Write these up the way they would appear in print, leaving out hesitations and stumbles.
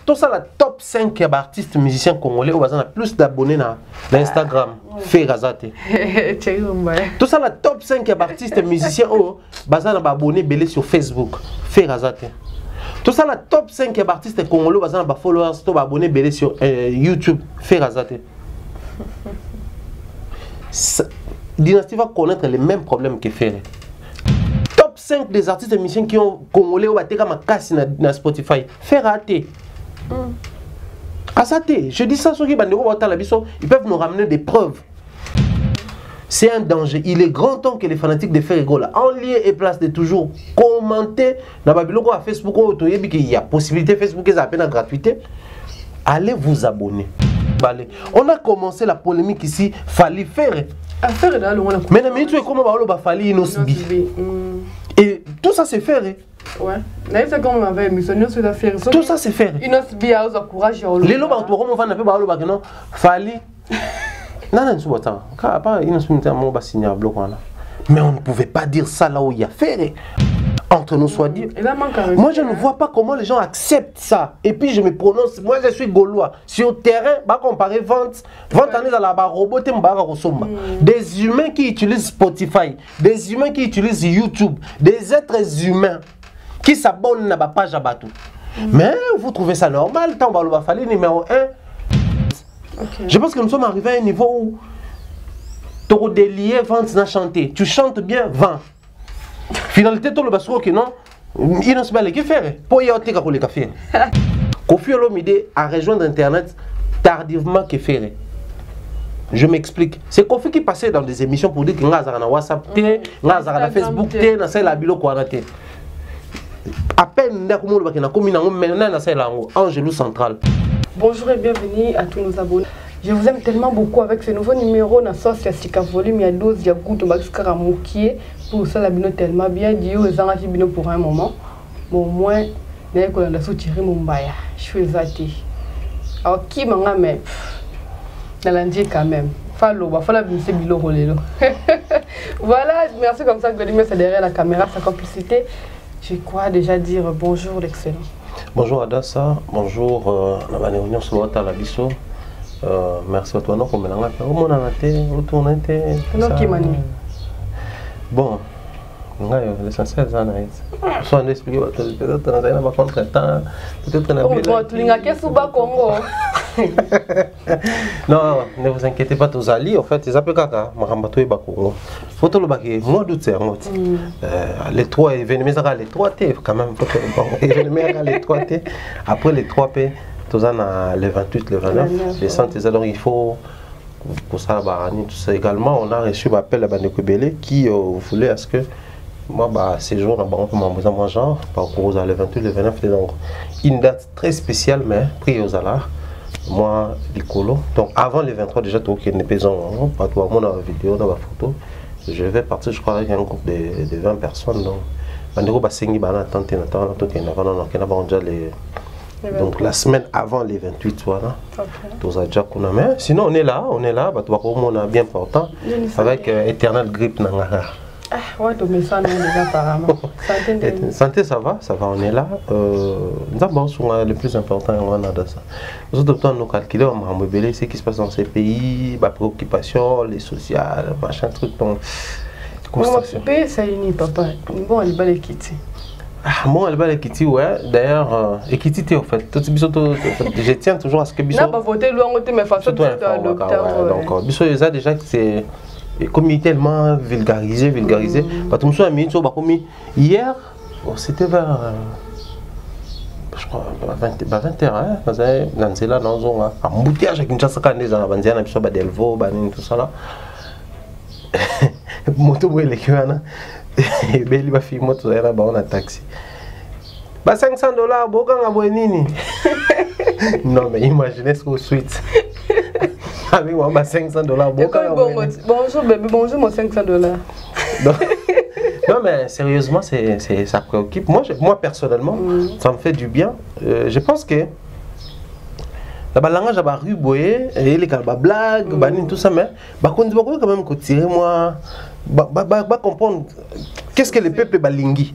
tout ça la top 5 artistes musiciens congolais où a plus d'abonnés dans Instagram fait razate tout ça la top 5 artistes musiciens où bazana abonnés belé sur Facebook fait razate tout ça la top 5 artistes congolais bazana ba followers to abonnés belé sur YouTube fait razate Dynastie va connaître les mêmes problèmes que Ferré. Top 5 des artistes musiciens qui ont congolais ou batté comme casse na Spotify. Faire rater. Asaté. Je dis ça sur qui ils peuvent nous ramener des preuves. C'est un danger. Il est grand temps que les fanatiques de Ferré là en lieu et place de toujours commenter dans Babyloko à Facebook il y a possibilité Facebook est à peine à gratuité. Allez vous abonner. On a commencé la polémique ici, fallait faire. Mais tu es comme fallait inosbi. Et tout ça c'est faire. Ouais. Tout ça c'est faire. Inosbi a courage. Les lobes autour on va n'appeler balo non fallait. Non non tu vois ça. Pas inosbi on va signer un bloc là. Mais on ne pouvait pas dire ça là où il y a faire. Entre nous soit dit. Moi je ne vois pas comment les gens acceptent ça. Et puis je me prononce, moi je suis gaulois. Sur le terrain, bah comparer vente année dans la robot des humains qui utilisent Spotify, des humains qui utilisent YouTube, des êtres humains qui s'abonnent à ma page à Batou. Mais vous trouvez ça normal, tant va falloir numéro 1. Je pense que nous sommes arrivés à un niveau où tu as délié vente n'a chanté. Tu chantes bien, vends. Finalité, tout le basco que non, il ne se pas les faire. Pour y aller à les cafés. Kofi Olomide a rejoindre Internet tardivement que faire. Je m'explique. C'est Kofi qui passait dans des émissions pour dire que nga na WhatsApp, nga na Facebook, na ça la bilo quoi raté. À peine n'a comme le na comme maintenant na ça la Angelou Central. Bonjour et bienvenue à tous nos abonnés. Je vous aime tellement beaucoup avec ce nouveau numéro na sauce ya sika volume ya 12 ya goût maxkara mokié pour ça la bino tellement bien dit aux anges bino pour un moment. Bon moins n'est que la soutirer mon baya. Je suis zati. Alors qui m'a mais dans l'andier quand même. Fallo va falloir bien se bilo rolelo. Voilà, merci comme ça que Godimé c'est derrière la caméra sa complicité. Je crois déjà dire bonjour l'excellent. Bonjour Adassa, bonjour la réunion sur la biso. Merci à toi, non, comme on a fait, bon, l'essentiel, c'est ça. Expliquer, peut-être un contre-temps, peut-être non, ne vous inquiétez pas, tous alliés, en fait, ils appellent Kaka, Marambato et Bakongo. Faut tout le baquet, moi d'août, les 3 événements, les 3 T, quand même, événements, les 3 T, après les 3 P. Tous les 28, les 29, les santé. Alors il faut pour ça, tout ça également. On a reçu l'appel à Bandeko Belé qui voulait à ce que moi, ces jours, on m'a besoin de genre, par rapport les 28, les 29, donc une date très spéciale, mais pris aux alarmes. Moi, Licolo. Donc avant les 23, déjà, tout qui n'est pas pas tout le monde dans la vidéo, dans la photo. Je vais partir, je crois, avec un groupe de 20 personnes. Donc, Bandeko Basengi, Banatante, donc la semaine avant les 28 voilà. Mais sinon on est là, on a bien important avec Éternel Grippe Nangara. Ah ouais, mais ça non déjà apparemment. Santé ça va, on est là. D'abord sur le plus important on a dans ça. Nous autres nous calculer on m'a embellé ce qui se passe dans ces pays, ma préoccupation, les sociales, machin truc donc. Comment ça uni papa. Bon il va les quitter. Ah, moi, elle va l'équité, ouais. D'ailleurs, équité, en fait. Je tiens toujours à ce que Bissot. n'a pas voté loin, mais façon de donc, Bissot, déjà que c'est comme tellement vulgarisé. Parce que je me suis dit, hier, c'était vers. Je crois, 20h, hein. Parce que dans là, dans un embouteillage avec une chasse à des Abandiana, Bissot, Delvaux, tout ça là. Moto, les gars, et il va filmer tout ça là-bas, on a taxi. Bah $500, bokan à Boenini. Non, mais imaginez ce que suite. Avec moi, $500, bokan à Boenini. Bonjour bébé, bonjour mon $500. Non, mais sérieusement, ça préoccupe. Moi personnellement, ça me fait du bien. Je pense que la langage a rue boyer et les gars blague, tout ça, mais quand même tirer moi. Comprendre qu'est-ce que le peuple balingi,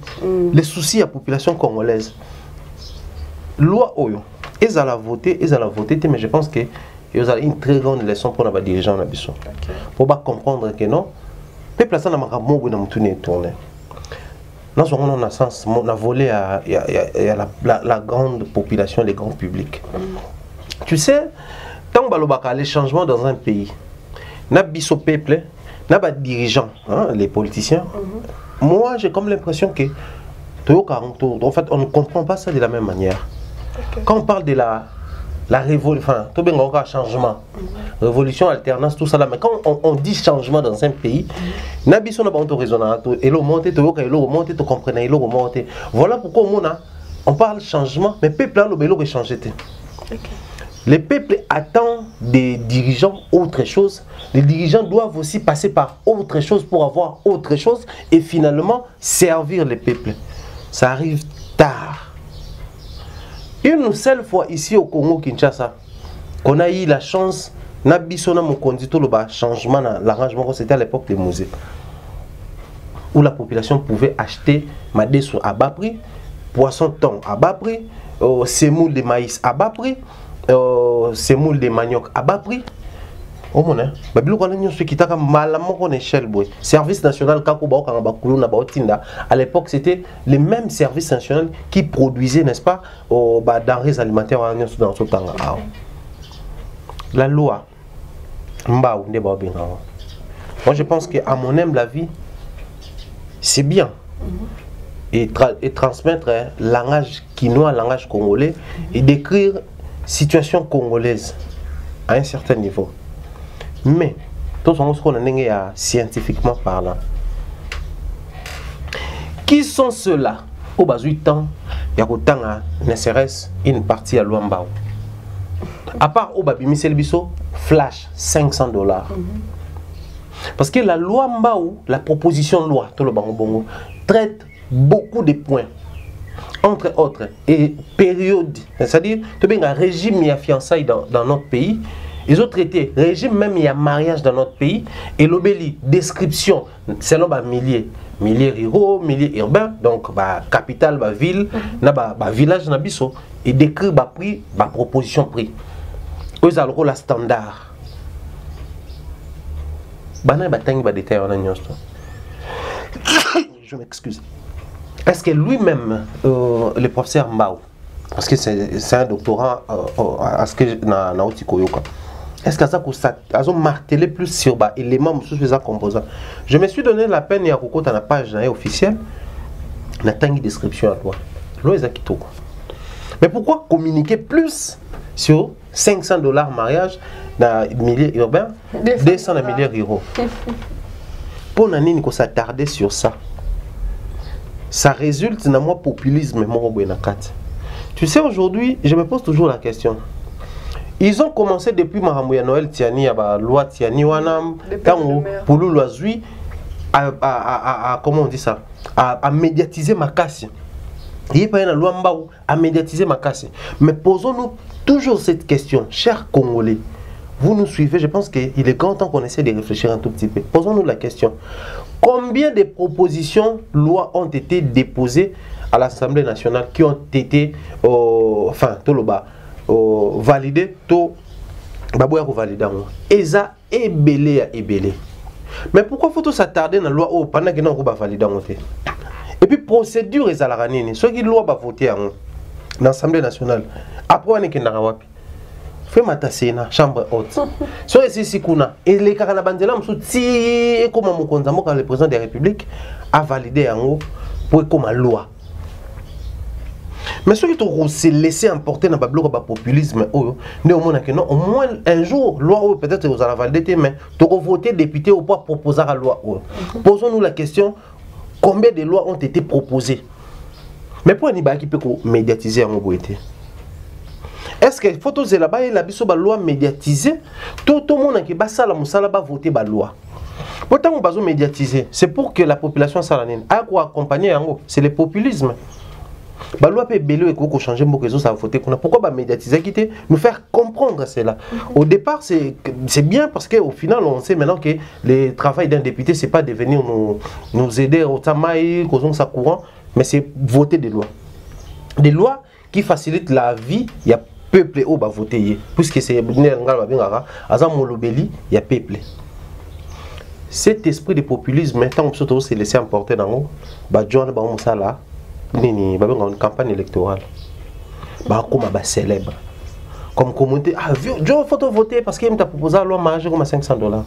les soucis à la population congolaise. Loi Oyo, ils allaient voter, mais je pense que ils ont une très grande leçon pour les dirigeants de Bissau. Pour comprendre que non, les places dans ma mot na mutune tourner. Nous avons un sens, on a volé à la grande population, les grands publics. Tu sais, tant que les changements dans un pays, n'a Bissau peuple, n'a pas de dirigeants, hein, les politiciens. Moi, j'ai comme l'impression que en fait, on ne comprend pas ça de la même manière. Quand on parle de la révolution, enfin, tout bien encore changement, révolution, alternance, tout ça là, mais quand on dit changement dans un pays, n'abissons pas de raisonnement, et l'eau monte, tu comprends, et l'eau monte. Voilà pourquoi on parle changement, mais le peuple a le changé. Le peuple attend des dirigeants autre chose. Les dirigeants doivent aussi passer par autre chose pour avoir autre chose et finalement servir le peuple. Ça arrive tard. Une seule fois ici au Congo Kinshasa, qu'on a eu la chance, n'abissona mon conduite le changement dans l'arrangement, c'était à l'époque des musées, où la population pouvait acheter madesou à bas prix, poisson thon à bas prix, semoule de maïs à bas prix, semoule de manioc à bas prix. Service national à l'époque c'était le même service national qui produisait, n'est-ce pas, denrées alimentaires dans ce temps. La loi, moi je pense qu'à mon humble avis, c'est bien et transmettre langage quinois, langage congolais et décrire situation congolaise à un certain niveau. Mais, tout ce qu'on a scientifiquement parlant, qui sont ceux-là au bas du temps, il y a ne serait-ce une partie à Luambao. À part au Babimi Selbiso, flash $500. Parce que la loi Mbao, la proposition de loi, tout le Bongo, traite beaucoup de points. Entre autres, et période, c'est-à-dire, tu as un régime et fiançailles dans notre pays. Ils ont traité régime, même il y a mariage dans notre pays, et l'obéli, description, selon milliers ruraux, milliers urbains, donc capitale, ville, village, et décrit prix, proposition prix. Eux ont le rôle standard. Je m'excuse. Est-ce que lui-même, le professeur Mbao, parce que c'est un doctorat à ce que na Otikoyoka, est-ce que ça a martelé plus sur l'élément sous composants? Je me suis donné la peine, il y a la page officielle, il y a une description à toi. Mais pourquoi communiquer plus sur $500 mariage dans les milieux urbains, 200 dans les milieux ruraux? Pour nous s'attarder sur ça, ça résulte dans mon populisme. Tu sais, aujourd'hui, je me pose toujours la question. Ils ont commencé depuis Mahamouya Noël Tiani, la loi Tiani Wanam, pour l'Oazui, comment on dit ça, à médiatiser ma casse. Il n'y a pas une loi Mbao à médiatiser ma casse. Mais posons-nous toujours cette question, chers Congolais. Vous nous suivez, je pense qu'il est grand temps qu'on essaie de réfléchir un tout petit peu. Posons-nous la question. Combien de propositions, lois ont été déposées à l'Assemblée nationale qui ont été, validées, Eza est belé à ébélé. Mais pourquoi faut-il s'attarder dans la loi pendant que nous avons validé? Et puis, procédure est à la ranine. Ceux qui loi va voter dans l'Assemblée nationale, après on est que nous fait matasena chambre haute. So ici kuna et les Karanabandela m'souti comme mon konzamo quand le président de la République a validé en haut pour comme loi. Mais ceux qui ont se laissé emporter dans le populisme, au moins un jour, loi peut-être vous allez valider, mais tu vas voter député ou pas proposer la loi. Posons-nous la question, combien de lois ont été proposées? Mais pour un débat qui peut médiatiser en mobilité. Est-ce que photos de là-bas et la loi médiatisée, tout le monde qui va voter la loi. Pourtant, on va médiatiser. C'est pour que la population salanine a quoi accompagner en haut. C'est le populisme. La loi peut bello et qu'on change beaucoup de choses à voter. Pourquoi médiatiser, quitter, nous faire comprendre cela. Au départ, c'est bien parce qu'au final, on sait maintenant que le travail d'un député, c'est pas de venir nous aider au tamaï, causons ça courant, mais c'est voter des lois. Des lois qui facilitent la vie. Il y a peuple au ba voter puisque c'est ngal ba bengaka aza molobeli ya peuple. Cet esprit de populisme maintenant on se laisser emporter dans haut ba John ba musala nini ba benga une campagne électorale ba comme ba célèbre comme commenter ah John faut voter parce qu'il m'a proposé la loi mariage comme $500.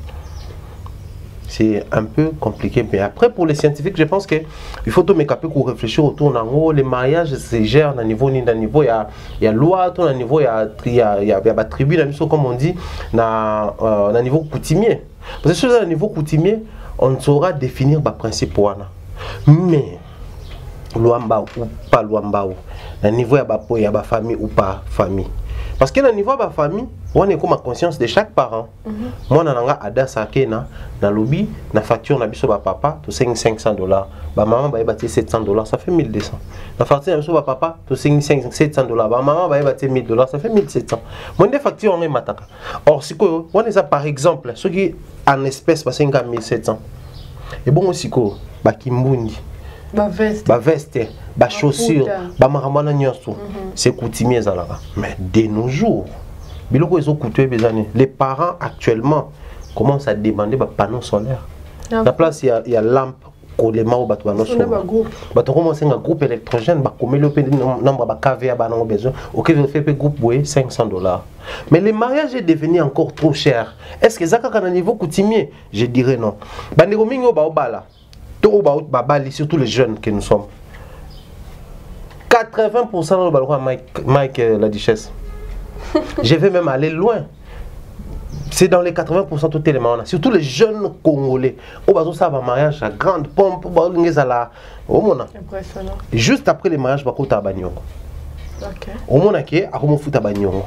C'est un peu compliqué, mais après pour les scientifiques, je pense que il faut tout mécaper pour réfléchir autour d'un haut. Les mariages se gèrent à niveau ni d'un niveau il y a loi, tout à niveau il y a tribu, comme on dit, na niveau coutumier. Parce que sur le niveau coutumier, on saura définir les principes. Mais luamba ou pas luamba, na niveau il y a famille ou pas famille. Parce que dans le niveau de la famille, on est comme la conscience de chaque parent. Moi, je suis ada sakena na lobby, na facture na biso ba papa, to $500. Ba maman ba yebati $700, ça fait $1200. Na facture na biso ba papa, to $700. Ba maman ba yebati $1000, ça fait $1700. Moi des factures on est mataka. Or si ko, on est ça par exemple, ceux qui en espèces ba 5700. Et bon aussi ko, ba kimbundi. Ba veste, ba chaussures, ba maramana nyonso, c'est coutumier zalaka. Mais de nos jours, biloko ezo coutumier bezane. Les parents actuellement commencent à demander ba panneau solaire. La place il y a lampe kolema ou ba panneau solaire. Ba to commencer un groupe électrogène ba komelo pe nombre ba KVA ba non besoin. OK, vous faites groupe boé $500. Mais le mariage est devenu encore trop cher. Est-ce que zaka kana niveau coutumier? Je dirais non. Bandeko mingo ba obala. Surtout les jeunes que nous sommes. 80% de balcon Mike la Duchesse. Je vais même aller loin. C'est dans les 80% tout élément. Surtout les jeunes Congolais. Au bateau ça va mariage à grande pompe. Juste après les mariages, on va Banyongo. Au monde qui a comment foutre Banyongo.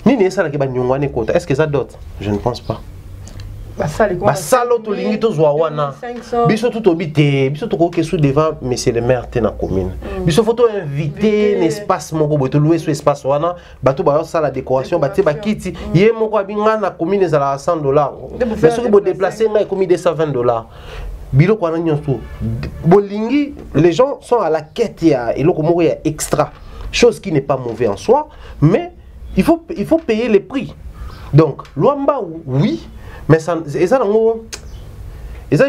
Ni n'est ça qui Banyongo ne kota. Est-ce que ça d'autres? Je ne pense pas. Basalo to lingi to zwa wana biso tout obité biso to ko kesu devant monsieur le maire te na commune biso photo invité l'espace moko boto louer sur espace wana bato ba ça la décoration baté ba kiti yé moko abinga na commune za la $100 mais ce que bo déplacer ngai comme $220 bilo kwa nyonso bolingi les gens sont à la quête ya eloko moko ya extra chose qui n'est pas mauvais en soi mais il faut payer les prix donc luamba oui. Mais ça ils ont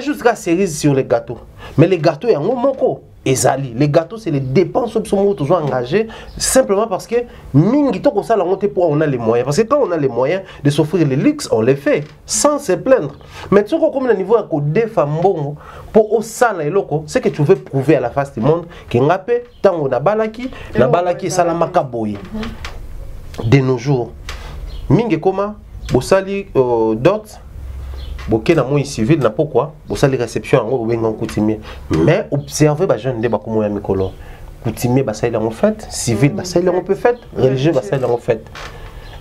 juste la cerise sur les gâteaux. Mais les gâteaux, il y a un moko. Les gâteaux, c'est les dépenses qui sont toujours engagées simplement parce que on a les moyens. Parce que quand on a les moyens de s'offrir les luxes, on les fait sans se plaindre. Mais tu sais, comme le niveau à côté femmes pour au sala et loco, c'est que tu veux prouver à la face du monde qu'il y a tant on a balaki, la balaki salamaka boy. De nos jours, mingi koma, bosali dot. Boké na moi civil na pourquoi pour ça les réceptions en benga coutumier mais observer ba jeune débat comme ya mikolo coutumier ba ça il en fait civil ba ça il en peut fait religieux ba ça il en fait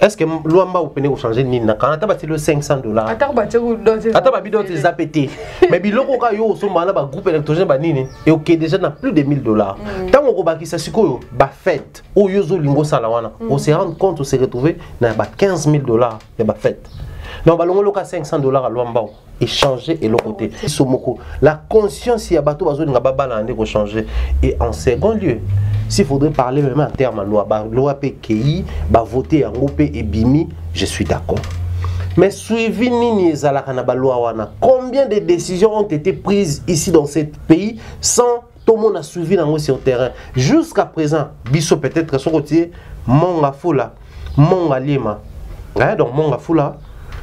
est-ce que luamba opene ko changer ni na kana ta ba le $500 ata ba bidot les apété mais biloko ka yo so mala ba groupe électrogène ba nini et OK déjà na plus de $1000 tant ko ba ki sa sikoyo ba fête o yo zo lingo sala wana on se rend compte on se retrouver na ba $15000 ya ba fête. Non, on a $500 à Luamba et changer et l'autre côté. La conscience, il y a bateau pour changer. Et en second lieu, s'il faudrait parler même en termes de loi PKI, voter en groupe et bimi, je suis d'accord. Mais suivi combien de décisions ont été prises ici dans ce pays sans tout le monde a suivi sur le terrain. Jusqu'à présent, biso peut-être son côté, Monga Fula, Monga Lima. Donc Monga Fula.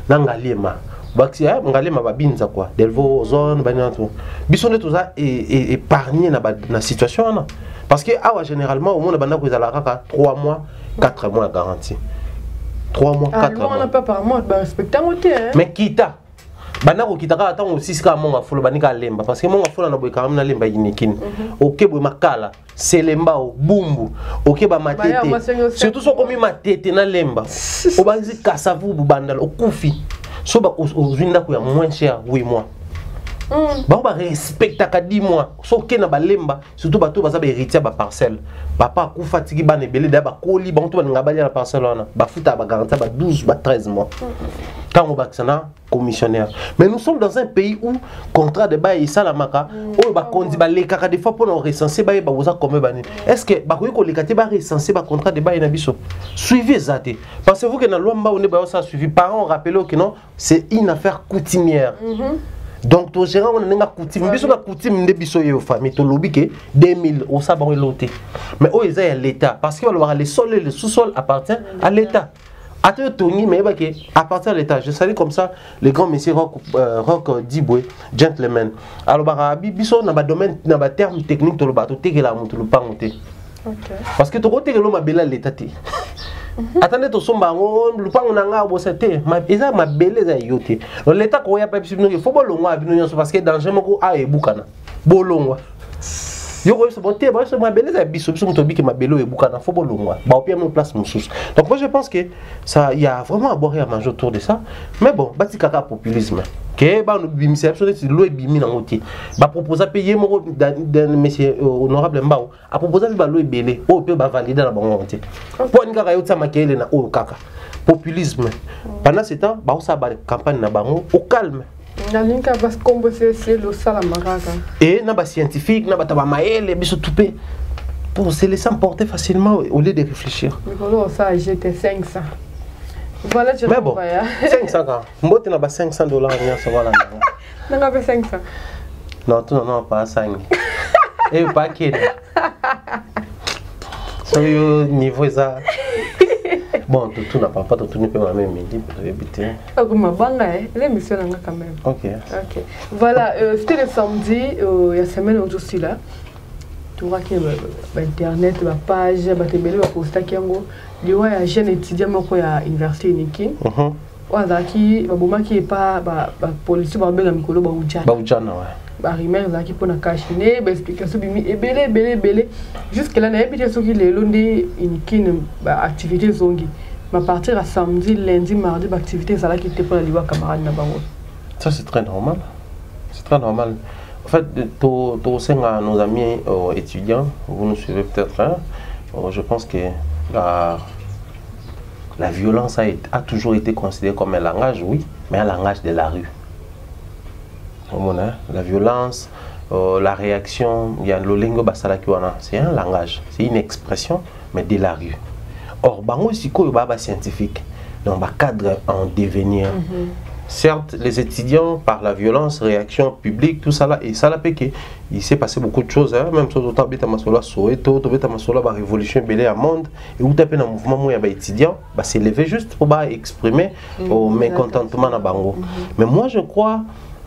Nangalema baxia ngalema babinza quoi delvo zone banatu bisone tout ça et épargner na situation là parce que awa généralement au monde banda ko ezala kaka 3 mois 4 mois garantie 3 mois 4 mois on n'a pas par mois ba respecter moté hein mais kita banda ko kita ka tango 6 ka monga fulo banika lemba parce que monga fulo na boy quand même na lemba yinikini OK boy makala c'est lemba o bumbu OK ba matete surtout so komi matete na lemba o banzi kasavu bubandala o kufi so ba ozwinda ko ya moins cher 8 mois Ba ba respecta ka 10 mois. So ke na balemba, surtout bato baza ba héritier ba parcelle. Papa ku fatigi ba nebele da ba koli ba to ba ngabali na parcelle wana. Ba futa ba garantie ba 12 ba 13 mois. Quand on va sana commissionnaire. Mais nous sommes dans un pays où contrat de bail ça la maka, où ba kondi ba lekaka des fois pour nous recenser ba ba oza comme bani. Est-ce que ba ko lekati ba recenser ba contrat de bail na biso? Suivez ça. Pensez-vous que dans loi mba on est ba ça suivi parents rappelez que non, c'est une affaire coutumière. Donc to gérant on nga coutume biso ka coutume de biso yo famille to lobi que 2000 au ça ba loté. Mais au eza l'état parce que le sol et le sous-sol appartient à l'état. Mais à partir de l'état, je salue comme ça le grand monsieur Rock Diboué, gentleman. Alors, biso na ba domaine na ba terme technique to le bateau te que la monte le pas monter. Parce que to côté que l'homme a belé l'état. Attendez to somba le pas on a nga bo c'était ma eza ma belé za yoté. L'état ko ya pas il faut bolongwa bino parce que danger moko a ebukana. Bolongwa. Yo c'est bon té c'est ma belé za biso biso to biki ma belo ebukana faut bolongwa. Ba opia mon place moussous. Donc moi je pense que ça il y a vraiment à boire et à manger autour de ça. Mais bon, bati kaka populisme. Que ba no bimisi absolument c'est lo ebimi na ngoti. Ba proposer payer mon monsieur honorable Mbao a proposer ba lo ebele o pe ba valider na bango ngoti. Pour ni kaka yo tsama kele na o kaka. Populisme. Pendant ce temps, ba o sa ba campagne na bango au calme. Nalinka parce qu'on c'est le salamaraka. Et na ba scientifique na ba taba maele biso toupé. Pour se laisser emporter facilement au lieu de réfléchir. Mais comment ça j'étais 500. Voilà, je mais bon, 500 quand mbote na ba $500 nya so voilà. Nanga ba 500. Non, tu non pas 5. Et pas que. So yo niveau ça. Bon, tout n'a pas tout ne peut même midi pour éviter. Comme banga l'émission nanga quand même. OK. OK. Voilà, c'était le samedi, il y a semaine aujourd'hui là. Tu vois que internet la page ba tebele ba posta kiango liwa ya jeune étudiant moko ya université niki wazaki babomaki pa ba police ba benga mikolo ba ujana ouais ba rimer zaki pona kashine ba explication bimi ebele jusque là na ebité soki lelo ndi niki ba activité zongi ma partir à samedi lundi mardi ba activité zala qui était pour la liwa camarade na bango. Ça c'est très normal. C'est très normal. En fait, à nos amis étudiants, vous nous suivez peut-être, hein, je pense que la violence a toujours été considérée comme un langage, oui, mais un langage de la rue. La violence, la réaction, il y a le lingo basalakiwana, c'est un langage, c'est une expression, mais de la rue. Or, bango siko baba scientifique, donc ba cadre en devenir. Certes, les étudiants, par la violence, réaction publique, tout ça là, et ça là, il s'est passé beaucoup de choses, hein, même chose autant bêta masola Soweto, bêta masola ba révolution belé à monde, et où tapé dans mouvement où il y a étudiants, bah c'est levé juste pour bah exprimer au mécontentement na bango. Mais moi je crois,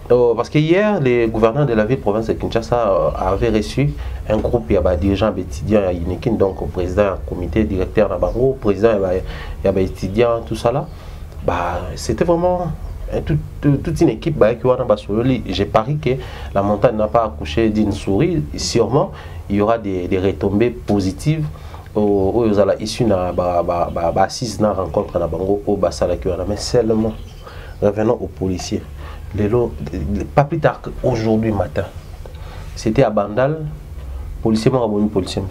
parce que hier les gouverneurs de la ville province de Kinshasa avaient reçu un groupe, il y a des dirigeants étudiants à Inekin, donc au président, comité directeur na bango, président, il y a des étudiants, tout ça là, bah c'était vraiment toute une équipe j'ai pari que la montagne n'a pas accouché d'une souris. Sûrement il y aura des retombées positives aux issues de la rencontre na bango au basala qui mais seulement revenons aux policiers. Pas plus tard qu'aujourd'hui matin, c'était à Bandal, policier policier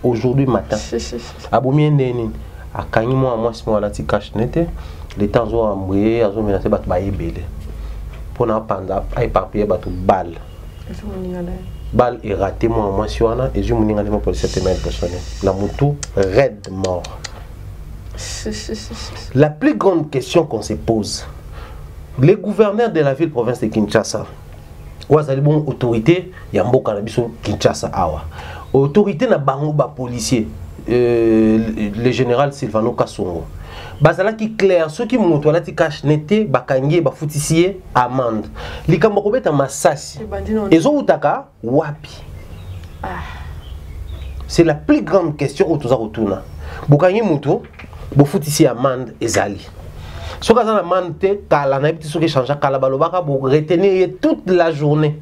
aujourd'hui matin abomi ndeni akangi moi moi la ti cache nete les temps ont embrouillé, ils ont menacé battre baïbélé. Pour n'a pas éparpillé battre balle. Balle est raté moi sur un et je me dis pour le 7 mai personnel. La moto raide mort. La plus grande question qu'on se pose, les gouverneurs de la ville province de Kinshasa, ou à bon autorité, il y a un beau cannabis Kinshasa awa. Autorité na bango ba policier, le général Silvano Kassongo. Bazala qui clair ceux qui montent là ti cache nete bakangie ba foutissier amende likambo ko beta masasi ezo utaka wapi c'est la plus grande question au toza rotuna bokangi muto bo foutissier amende ezali soka za amende te kala na biti soki changer kala balobaka bo retenir toute la journée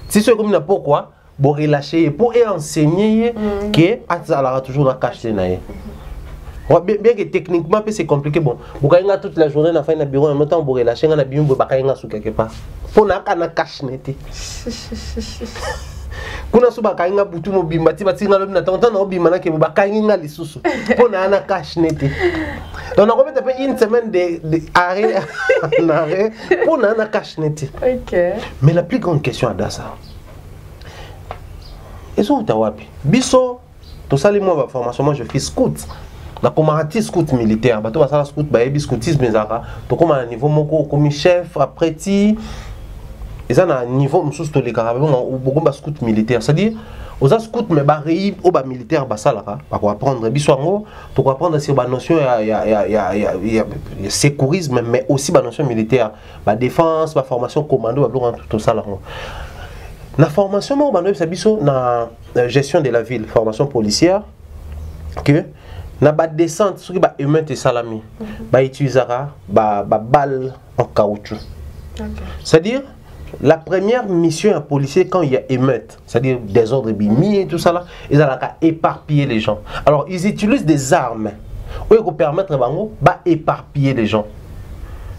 si c'est comme na pourquoi bo relâcher pour enseigner que azala toujours la cache nae. Bien que techniquement c'est compliqué, bon, vous avez toute la journée dans le bureau, en même temps vous relâchez, vous avez sous quelque part. Pour n'a qu'à cache net. Kuna suba kainga butu mo bimba ti batinga lobi na tonton na obima na ke ba kainga lisusu pour na cash net. Donc on va faire une semaine de arrêt en arrêt pour na cash net. OK. Mais la plus grande question à ça. Est-ce que tu as wapi? Biso to sali moi formation, moi je fais scout. La commandantie scout militaire, bato basala scout ba ebi scoutisme ezaka. To comme à niveau moko comme chef après ti ils ont un niveau moussous to les carabins beaucoup de scout militaire, c'est-à-dire aux scouts mais barré au bas militaire basalara pas quoi apprendre biswango to quoi apprendre sur la notion il y a sécurisme mais aussi la notion militaire, la défense, la formation commando tout ça là. La formation moi bano c'est biso na gestion de la ville, formation policière que na ba descente sur ba humain et salami ba utilisera ba balle en caoutchouc. C'est-à-dire la première mission à policier quand il y a émeute, c'est-à-dire désordre bimi et tout ça là, ils ont éparpiller les gens. Alors ils utilisent des armes pour permettre bango ba éparpiller les gens.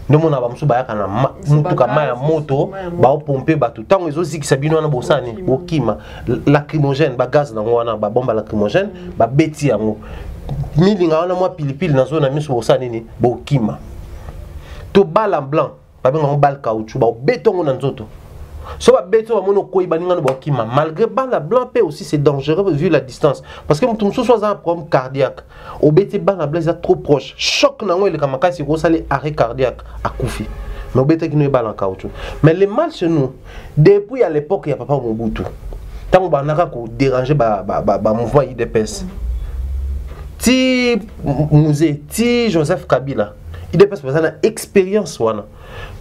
Nous on a bamsu ba kana mutu kama ya moto ba pomper ba tout temps ils aussi qui sabino na bosani okima lacrymogène ba gaz na wana ba bombe lacrymogène ba beti yango milinga wana moi pilipili na zone na miso bosani ni bokima to balle en blanc ba benga balle caoutchouc ba béton na nzoto so ba béton ba mono koyi baninga no bokima malgré balle blanc pe aussi c'est dangereux vu la distance parce que mutu muso soit un problème cardiaque au bété balle blanc est trop proche choc na ngoi le kamakasi ko sali arrêt cardiaque à koufi mais au bété qui no balle en caoutchouc mais les mal chez nous depuis à l'époque il y a papa Mobutu tant ba naka ko déranger ba mouvement IDPS ti musée ti Joseph Kabila IDPS parce que expérience wana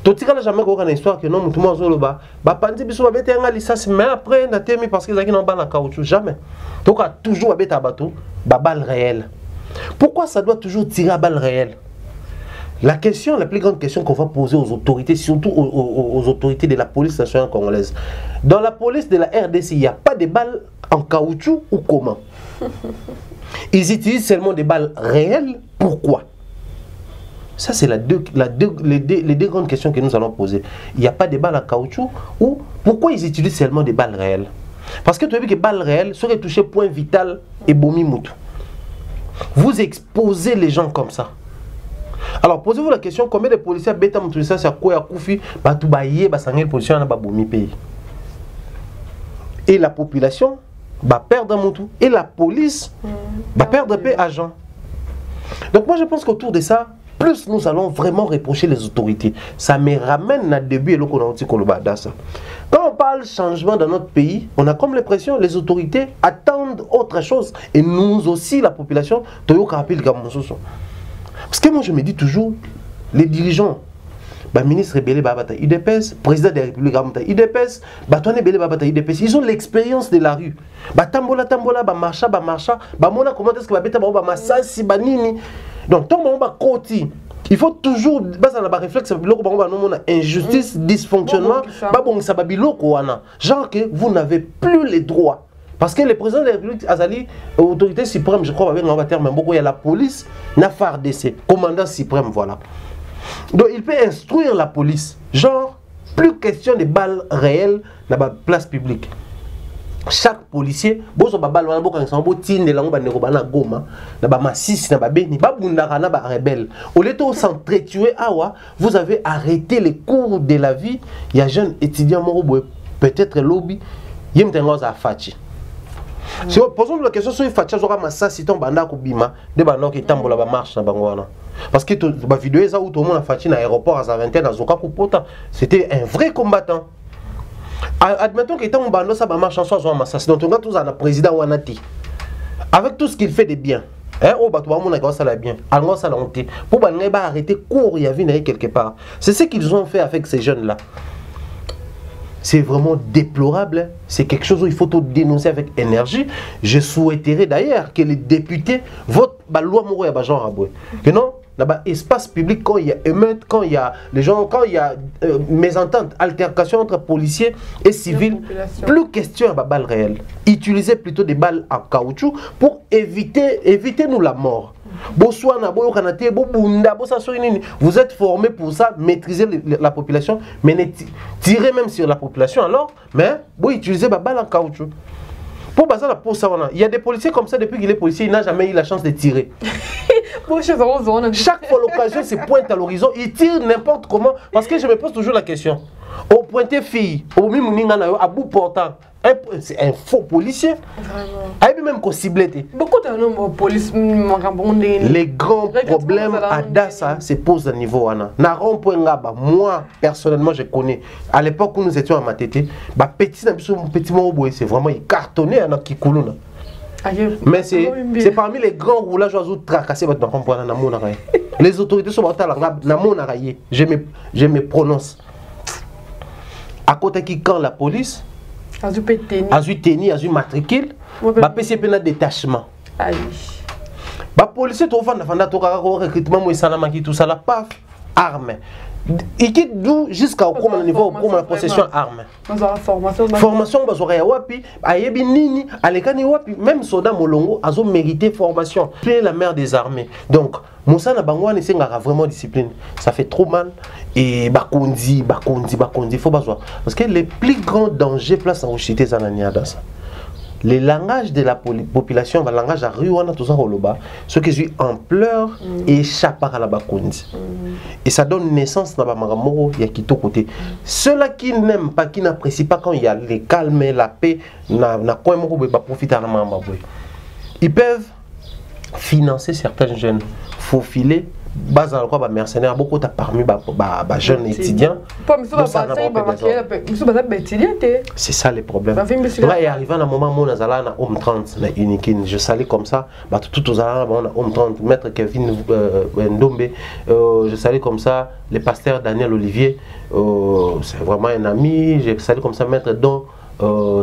to tika jamais ko kana histoire que non mutu mo zolo ba pandi biso ba bete nga licence mais après na temi parce que zaki na ba na caoutchouc jamais to ka toujours ba beta bateau ba balle réelle. Pourquoi ça doit toujours tirer à balle réelle? La question, la plus grande question qu'on va poser aux autorités, surtout aux autorités de la police nationale congolaise. Dans la police de la RDC, il n'y a pas de balles en caoutchouc ou comment? Ils utilisent seulement des balles réelles. Pourquoi? Ça, c'est les deux grandes questions que nous allons poser. Il n'y a pas de balles en caoutchouc ou pourquoi ils utilisent seulement des balles réelles? Parce que tu as vu que les balles réelles seraient touchées point vital et bomi moutou. Vous exposez les gens comme ça. Alors posez-vous la question, combien de policiers bêta moutou ça c'est quoi à koufi ba tout bailler ba sangé policier na ba bomi pays. Et la population va perdre moutou et la police va perdre paix agent. Donc moi je pense qu'autour de ça, plus nous allons vraiment reprocher les autorités. Ça me ramène à début et là qu'on a dit ça. Quand on parle changement dans notre pays, on a comme l'impression que les autorités attendent autre chose. Et nous aussi, la population, parce que moi je me dis toujours, les dirigeants, ministre Belé Babata IDPS, président de la République IDPS, IDPS, ils ont l'expérience de la rue. Tambola, marcha, mona comment est-ce que va masasi, banini. Donc, tant que il faut toujours réflexe injustice, dysfonctionnement, genre que vous n'avez plus les droits. Parce que le président de la République Azali, autorité suprême, je crois, il y a la police, la FARDC, commandant suprême, voilà. Donc il peut instruire la police, genre, plus question de balles réelles dans la place publique. Chaque policier, vous avez arrêté les cours de la vie. Il y a un jeune étudiant, peut-être lobby, il y a un fachi. Si vous posez la question sur le fachi, vous avez un si vous avez un marche. Parce que la vidéo est où tout le monde a fait l'aéroport à 21 ans, c'était un vrai combattant. Admettons que tant que ça marche en soi, donc on a tous un président Wanati. Avec tout ce qu'il fait de bien, pour arrêter court, il y a quelque part. C'est ce qu'ils ont fait avec ces jeunes-là. C'est vraiment déplorable. C'est quelque chose où il faut tout dénoncer avec énergie. Je souhaiterais d'ailleurs que les députés votent la loi Mourouya Bajan. Que non, là-bas, espace public, quand il y a émeute, quand il y a les gens, quand il y a mésentente, altercation entre policiers et civils, plus question de balles réelles. Utilisez plutôt des balles en caoutchouc pour éviter nous la mort. Vous êtes formé pour ça, maîtriser la population, mais tirer même sur la population alors, mais vous utilisez la balle en caoutchouc. Il y a des policiers comme ça, depuis qu'il est policier, il n'a jamais eu la chance de tirer. Chaque fois l'occasion se pointe à l'horizon, il tire n'importe comment. Parce que je me pose toujours la question. Au pointé fille, au à bout portant, c'est un faux policier. Vraiment. Même qu'on ciblait. Beaucoup de police. Les grands problèmes à Dassa se posent à niveau Anna. Moi personnellement je connais. À l'époque où nous étions à Matete, petit mot c'est vraiment cartonné à Kikuluna. Mais c'est parmi les grands roulages oiseaux tracassés dans les autorités sont je me prononce. À côté qui quand la police a eu matricule, a PCP na détachement. Ba policier to fanda recrutement mo salama qui tout ça la paf arme. Il quitte d'où jusqu'à au niveau de la possession arme. Formation bazora ya wapi, ayebi nini, alekani wapi, même soldat molongo azo mérité formation. C'est la mère des armées. Donc Moussa na bangwa c'est vraiment discipline. Ça fait trop mal et bakondi, faut pas parce que les plus grands dangers place en Ochité zanania dans ça. Le langage de la population, le langage à Ruana, tout ça, ce qui est ampleur échappe à la Bakondi. Et ça donne naissance à Bamaramoro, il y a qui tout côté. Ceux-là qui n'aiment pas, qui n'apprécient pas quand il y a le calme et la paix, ils peuvent financer certains jeunes, faufiler. Base à quoi mercenaires beaucoup parmi jeunes étudiants. C'est ça les problèmes. Là, il arrive à un moment où on a Homme 30 unique. Je salue comme ça. Tout aux on a Homme 30, maître Kevin Ndombe. Je salue comme ça le pasteur Daniel Olivier. C'est vraiment un ami. Je salue comme ça maître Don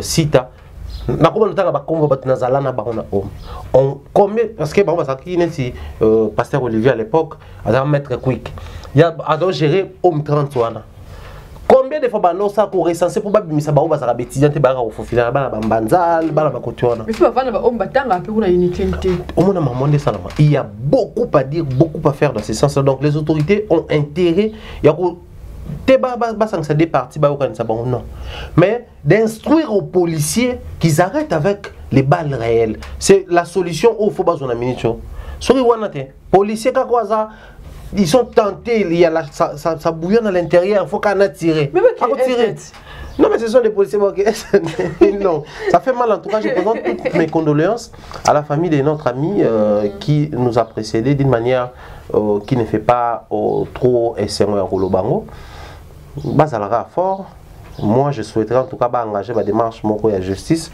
Sita. Parce que pasteur Olivier à l'époque a maître quick il a donc géré Homme 30 combien de fois on ça pour recenser pour babimisa ba ba za étudiant te ba ka fofila ba ba mbanzal ba ba kotiona mais ça va na ba homme batanga pe kuna unité il y a beaucoup à dire, beaucoup à faire dans ce sens là. Donc les autorités ont intérêt non. Mais d'instruire aux policiers qu'ils arrêtent avec les balles réelles. C'est la solution au faut pas on a minute. Policiers ils sont tentés, il y a ça bouillonne à l'intérieur, il faut qu'on a tiré. Mais non mais ce sont des policiers non, ça fait mal en tout cas. Je présente toutes mes condoléances à la famille de notre ami qui nous a précédés d'une manière qui ne fait pas trop SMO Rolobango. Bazalara fort. Moi je souhaiterais en tout cas engager ma démarche moko ya justice,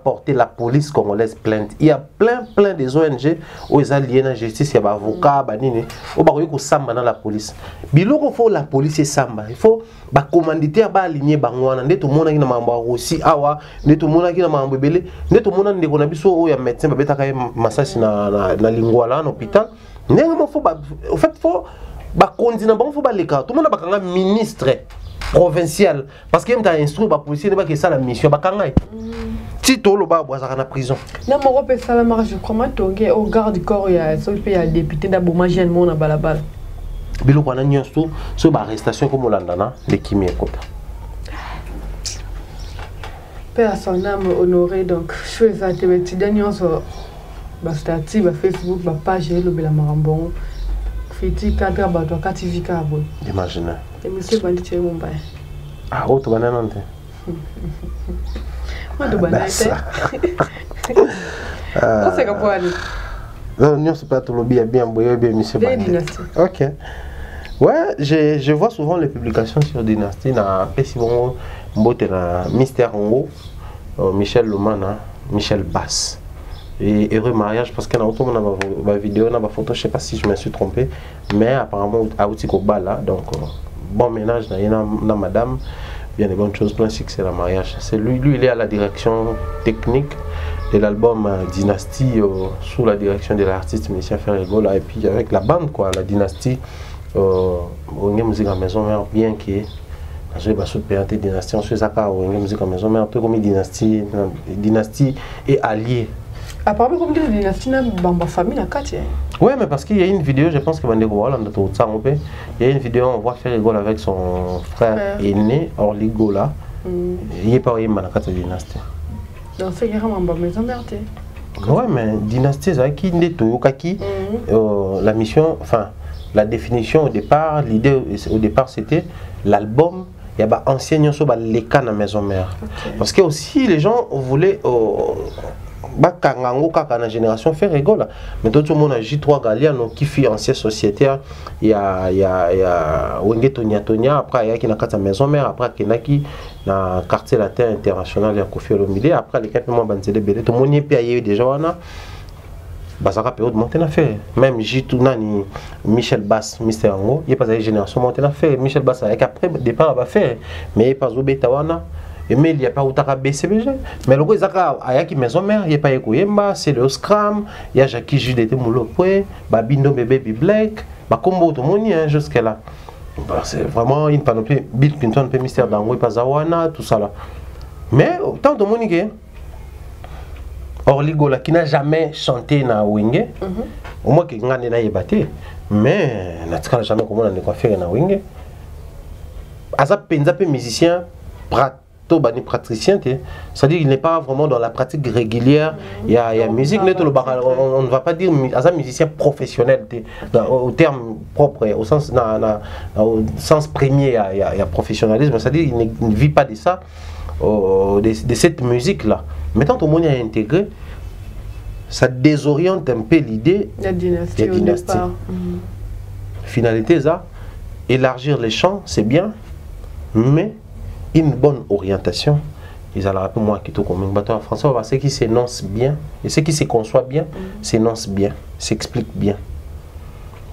porter la police congolaise plainte. Il y a plein des ONG où ils sont liés à la justice, il y a des avocats, banini, où il faut samba dans la police. Biloko faut la police et samba. Il faut commanditaire aligner bangwana. Ndé tout le monde qui na mamba aussi awa, ndé tout le monde qui na mamba belé, ndé tout le monde ndé konabi so o ya médecin babeta kay massage na lingua là en hôpital. Ndé faut au fait faut continue faut les cas. Tout le monde a un ministre provincial parce qu'il a instruit les policiers que ça la mission bakanga. Tito lo ba boza na prison. Na mo repé ça la marche je crois tonge au garde du corps il y a sol pays député d'Aboma jeune mon na balabala. Bilo kwa na nyonso so ba arrestation comme landana de kimi ekota. Père son âme honoré donc je fais ça te étudiant nyonso ba statut ba Facebook ba page le bela marambon. Fiti cadre ba to kativika abo. Imagine. Et monsieur bandi chez Mumbai. Ah auto banana nte. Moi de banana. On sait comment aller. Non, non, c'est pas tout le bien monsieur Bandi. OK. Ouais, je vois souvent les publications sur Dynastie na Pesibongo Mbote na Mystère Hongo, Michel Lomana, Michel Bass. Et heureux mariage parce qu'il y a autant ma vidéo, ma photo, je sais pas si je me suis trompé, mais apparemment à Outikoba là, donc bon ménage na madame, bien des bonnes choses, plein succès la mariage. C'est lui il est à la direction technique de l'album Dynastie sous la direction de l'artiste Monsieur Ferrego là et puis avec la bande quoi, la Dynastie on est musique à maison bien qui est je vais sous présenter Dynastie on fait ça car on est musique à maison mais un peu comme Dynastie et allié. Apparemment, comme dit Dynastie, dans ma famille, ouais, mais parce qu'il y a une vidéo, je pense que il y a une vidéo, on voit faire rigole avec son frère aîné, Orligo là. Il n'est pas au Manakata Dynastie. Donc, c'est vraiment une maison mère. Ouais, mais Dynastie, c'est qui la mission, enfin, la définition au départ, l'idée au départ c'était l'album. Il y a ancien sur les cas dans la maison mère. Parce que aussi les gens voulaient la génération fait rigole. Mais tout le monde a J3 Galiano qui fait ancien sociétaire. Il y a Wenge Tonia, après il y a qui na maison mère, après il y a qui na quartier latin international, il y a Kofi Olomide, après les 4 mois banzele belé. Tout le monde y a déjà wana. Basaka période monter na fait. Même J2 nani Michel Bass, Mister Ango, il y a pas de génération monter na fait. Michel Bass avec après départ va faire. Mais il pas au Betawana. Mais il n'y a pas où tu as BCBG. Mais le gars, il y a qui maison mère, il n'y a pas Ekoyemba, c'est le Scram, il y a Jackie Jude Moulopoué, Babindo Bébé Black, Combo tout le monde jusqu'à là. C'est vraiment une panoplie. Bill Clinton, Mystère d'Ango, Pazawana, tout ça là. Mais tant de monde Orligo là, qui n'a jamais chanté na Wenge, au moins qu'il n'a pas battu, mais il n'a jamais comment on a coiffé na Wenge. Azap Penzape musicien, praticien, c'est-à-dire qu'il n'est pas vraiment dans la pratique régulière. Il y a musique, on ne va pas dire un musicien professionnel au terme propre, au sens premier, il y a professionnalisme, c'est-à-dire qu'il ne vit pas de ça, de cette musique-là. Mais tant au monde a intégré, ça désoriente un peu l'idée de la dynastie. Finalité, ça, élargir les champs, c'est bien, mais une bonne orientation, ils allaient rappeler moi qui tout comme un français, ce qui s'énonce bien et ce qui se conçoit bien, s'énonce bien, s'explique bien.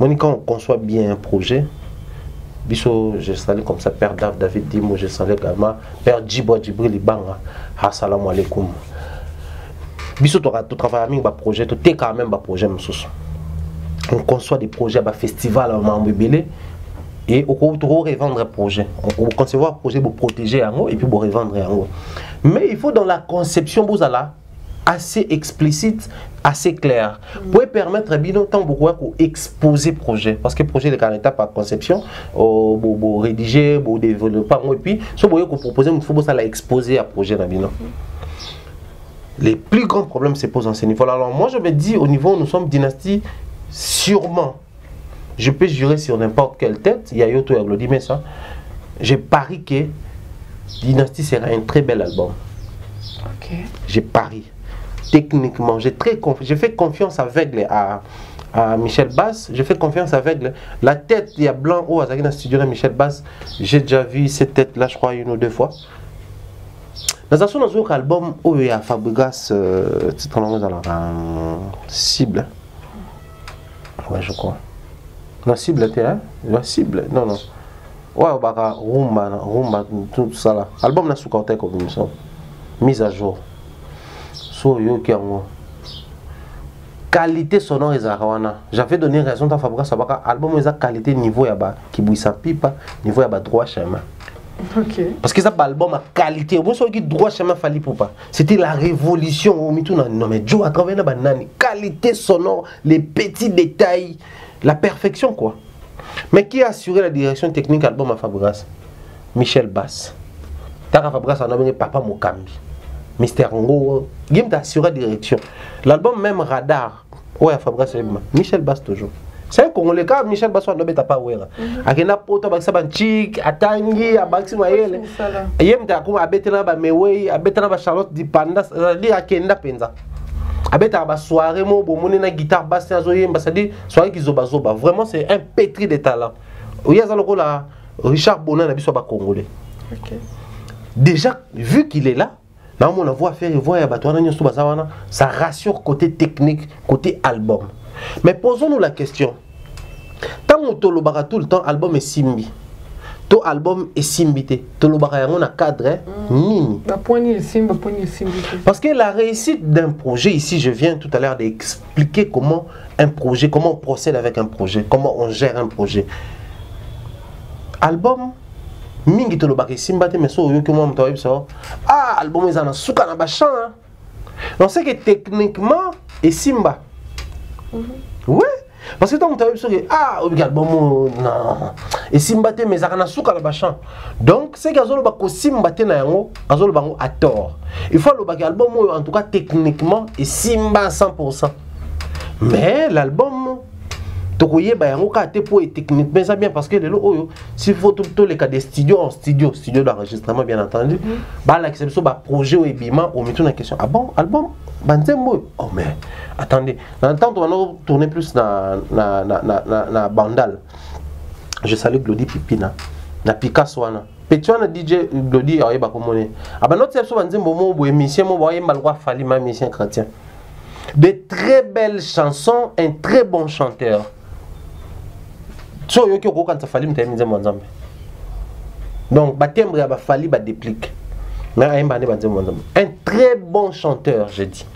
Moi, quand on conçoit bien un projet, Biso, je salue comme ça, Père David Dimo, je salue également, Père Djibo Djibril Libanga, assalamu alaikum. Biso, tu travailles avec un projet, tu es quand même un projet. On conçoit des projets, un festival, un bébé. Et on peut revendre un projet. On peut concevoir un projet pour protéger un et puis pour revendre un. Mais il faut dans la conception, vous allez assez explicite, assez clair. Pour permettre bien temps beaucoup exposer projet. Parce que projet est en étape par conception, pour rédiger, pour développer. Et puis, si vous proposer, il faut exposer à projet. Les plus grands problèmes se posent à ce niveau-là. Alors moi, je me dis, au niveau où nous sommes dynastie, sûrement. Je peux jurer sur n'importe quelle tête, il y a Yoto et Glody, mais ça, j'ai pari que Dynastie sera un très bel album. J'ai pari. Techniquement, j'ai fait confiance aveugle à Michel Bass, j'ai fait confiance aveugle. La tête, il y a blanc, dans le studio de Michel Bass, j'ai déjà vu cette tête-là, je crois, 1 ou 2 fois. Dans un album où il y a Fabregas, titre en anglais, cible. Ouais, je crois. La cible était, hein? La cible, non, non. Ouais, Rumba, tout ça là. Album n'a sous-côté comme une mise à jour. So, yo qui en qualité sonore et zarawana. J'avais donné raison à Fabregas Sabaka. Album est qualité niveau yaba qui bouille sa pipe, niveau yaba droit chemin. Ok. Parce que ça album a qualité. Moi ce qui droit chemin fallait pour pas. C'était la révolution au mitou non mais Joe à travers la banane. Qualité sonore, les petits détails. La perfection quoi. Mais qui a assuré la direction technique album à Fabregas? Michel Bass. Taka Fabregas a nommé Papa Mokambi. Mister Ngo. Game t'a assuré la direction. L'album même Radar. Ouais, Fabregas Michel Bass toujours. C'est un Congolais car Michel Bass a nommé Papa Ouera. Akena poto bakisa banchik, atangi, abaksi mayele. Yem t'a kuma abetena ba Mewey, abetena ba Charlotte Dipanda, li akenda penza. Abeta ba soirée mo bomone na guitare basse na zoyemba, c'est-à-dire soirée qui zoba zoba. Vraiment c'est un pétri de talent. Oya zaloko la Richard Bonan na biso ba congolais. OK. Déjà vu qu'il est là, là on a voix faire et voix ya batwana nyoso bazawana, ça rassure côté technique, côté album. Mais posons-nous la question. Tant on tolobaka tout le temps album est simbi. To album est simbité. Tolobaka yango na cadre nini. Parce que la réussite d'un projet, ici je viens tout à l'heure d'expliquer comment un projet, comment on procède avec un projet, comment on gère un projet. Album, mingi tolobaka simbate mais so yo que moi album ils en suka na bachan. On sait que techniquement et Simba. Ouais. Parce que tant que tu as vu ah, album, non. Et Simba, mais ça n'a pas de chant. Donc, c'est que Simba, à tort. Il faut le album, en tout cas techniquement, et Simba 100%. Mais l'album, tu connais, technique, mais ça bien parce que s'il faut tous les cas des studios en studio d'enregistrement, bien entendu, l'exception, projet ou ébima, on met tout en question. Ah bon, album? Oh mais attendez, dans le temps on va tourner plus na Bandal. Je salue Glody Pipina, na Picasso wana. Petona DJ Glody ayeba komone. Aba notre episode banze momo bo émission mo boye malwa fali ma mission chrétien. De très belles chansons, un très bon chanteur. So yo ki ko kanta fali mta minze mwanzambe. Donc batembre ya ba fali ba déplique. Mais un très bon chanteur, je dis.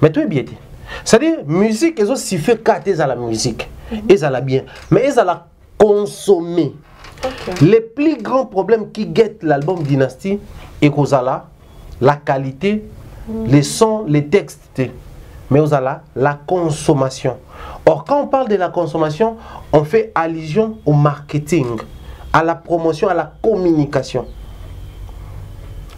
Mais tout est bien. C'est-à-dire, musique, ils ont sifflé quatre à la musique. Ils ont bien. Mais ils ont la consommer. Okay. Les plus grands problèmes qui guettent l'album Dynasty, et qu'ils ont la qualité, les sons, les textes. Mais ils ont la consommation. Or, quand on parle de la consommation, on fait allusion au marketing, à la promotion, à la communication.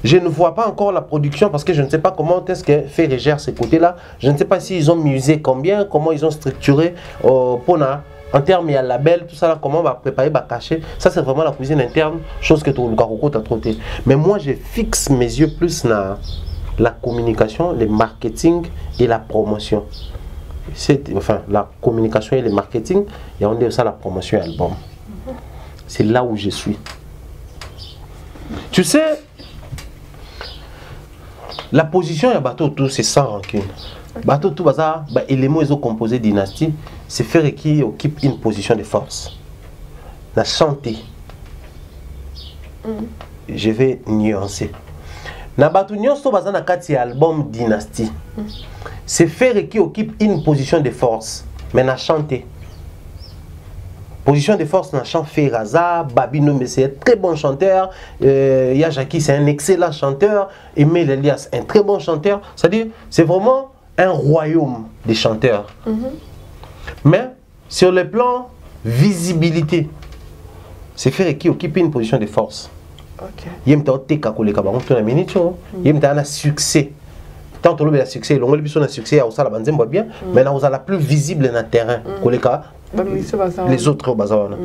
Je ne vois pas encore la production parce que je ne sais pas comment est-ce que Ferré gère ces côtés-là. Je ne sais pas s'ils ont musé combien, comment ils ont structuré en termes de label, tout ça, là, comment on va préparer, va cacher. Ça, c'est vraiment la cuisine interne, chose que tout le Garoko t'a trotté. Mais moi, je fixe mes yeux plus dans la communication, le marketing et la promotion. Enfin, la communication et le marketing, et on dit ça la promotion et l'album. C'est là où je suis. Tu sais, la position de bateau tout c'est sans rancune. Bateau tout bazar, éléments ils ont composé dynastie, c'est faire qui occupe une position de force. La chanter. Je vais nuancer. Na bateau nuance bazar na kati album dynastie. C'est faire qui occupe une position de force, mais na chanter. Position de force dans le chant Ferraza, Babino, mais c'est un très bon chanteur. Yajaki, c'est un excellent chanteur. Emile Elias, un très bon chanteur. C'est-à-dire, c'est vraiment un royaume des chanteurs. Mais, sur le plan visibilité, c'est faire qui occupe une position de force. Il y a un succès. Tant que le succès, le succès, mais on a la plus visible dans le terrain. Les autres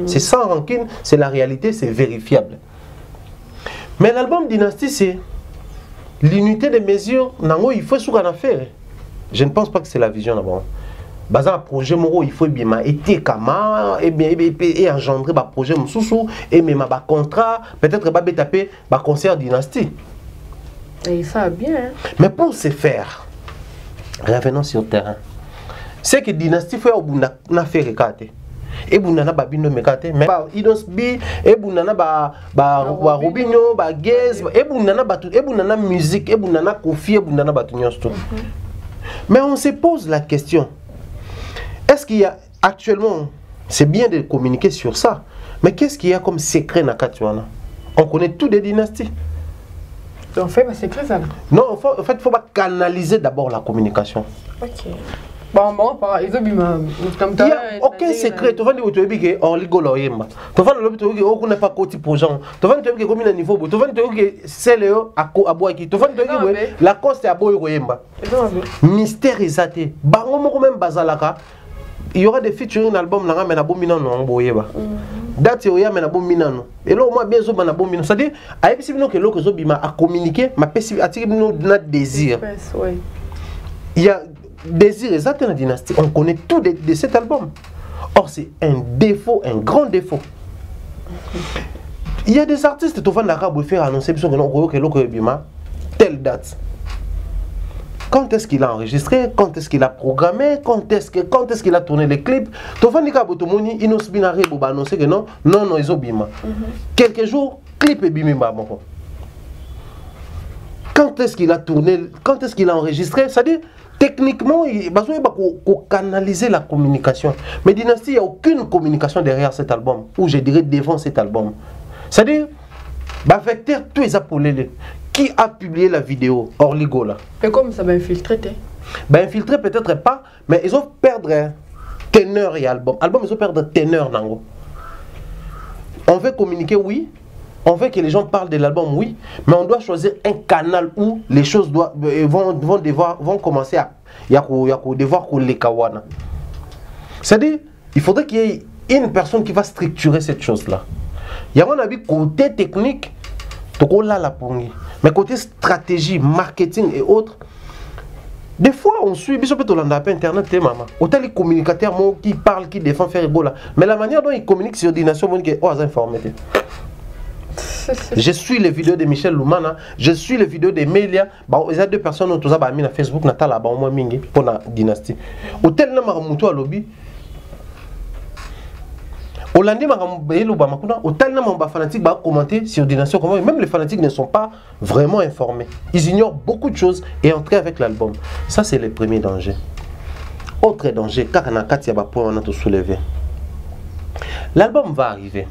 c'est sans rancune, c'est la réalité, c'est vérifiable. Mais l'album Dynasty, c'est l'unité de mesure. Il faut ce qu'on a fait. Je ne pense pas que c'est la vision d'abord. Un projet moro, il faut bien été kama et engendrer un projet moussou et même un contrat, peut-être pas taper un concert Dynasty. Et ça bien. Mais pour ce faire, revenons sur le terrain. C'est que Dynasty fait au bout na fait recate. Et bunana ba bino mekate mais Idos B et bunana ba Robinho ba Gez et bunana ba tout et bunana musique et bunana Kofi et bunana ba tout. Mais on se pose la question, est-ce qu'il y a actuellement, c'est bien de communiquer sur ça, mais qu'est-ce qu'il y a comme secret na Katuana? On connaît tout des dynasties. En fait, c'est secret ça. Non, en fait, il faut canaliser d'abord la communication. Ok. Bon, il n'y a aucun secret. Tu vas dire que tu es en ligolo yemba. Tu vas dire que tu es pas côté pour gens. Tu vas dire que comme un niveau. Tu vas dire que c'est le à boire qui. Tu vas dire que la cause est à boire yemba. Mystère exaté. Bango moko même bazalaka. Il y aura des featuring album là mais na bomina non boyeba. Date yo ya mais na bomina non. Et là au moins bien zo na bomina. C'est-à-dire a episi bino que loko zo bima à communiquer, ma pesi atiki bino na désir. Il y a désir exact dans la dynastie. On connaît tout de cet album. Or c'est un défaut, un grand défaut. Il y a des artistes qui vont faire annoncer que bima telle date. Quand est-ce qu'il a enregistré, quand est-ce qu'il a programmé, quand est-ce qu'il a tourné les clips. Il annoncer que non, ils ont bima. Quelques jours, clip et bima. Quand est-ce qu'il a tourné, quand est-ce qu'il a enregistré, c'est-à-dire techniquement, il faut canaliser la communication. Mais Dynasty, il n'y a aucune communication derrière cet album, ou je dirais devant cet album. C'est-à-dire, Vecteur, tout est appelé. Qui a publié la vidéo Orligo là? Et comme ça m'a infiltré. Ben infiltrer peut-être pas, mais ils ont perdre teneur et album. Album, ils ont perdre teneur nango. On veut communiquer, oui. On veut que les gens parlent de l'album, oui. Mais on doit choisir un canal où les choses vont commencer à devoir les kawana. C'est-à-dire, il faudrait qu'il y ait une personne qui va structurer cette chose-là. Il y a un avis côté technique, mais côté stratégie, marketing et autres. Des fois, on suit, internet, maman. Autant les communicateurs qui parlent, qui défendent, faire rigolo. Mais la manière dont ils communiquent sur Dination, ils sont informés. Je suis les vidéos de Michel Loumana, je suis les vidéos de Melia. Il y a deux personnes qui ont mis sur Facebook, Natala, pour la dynastie. Autant de lobby. Hollandais, autant de fanatiques commenter sur Dinastion, même les fanatiques ne sont pas vraiment informés. Ils ignorent beaucoup de choses et entrent avec l'album. Ça, c'est le premier danger. Autre danger, car on a tout soulevé. L'album va arriver.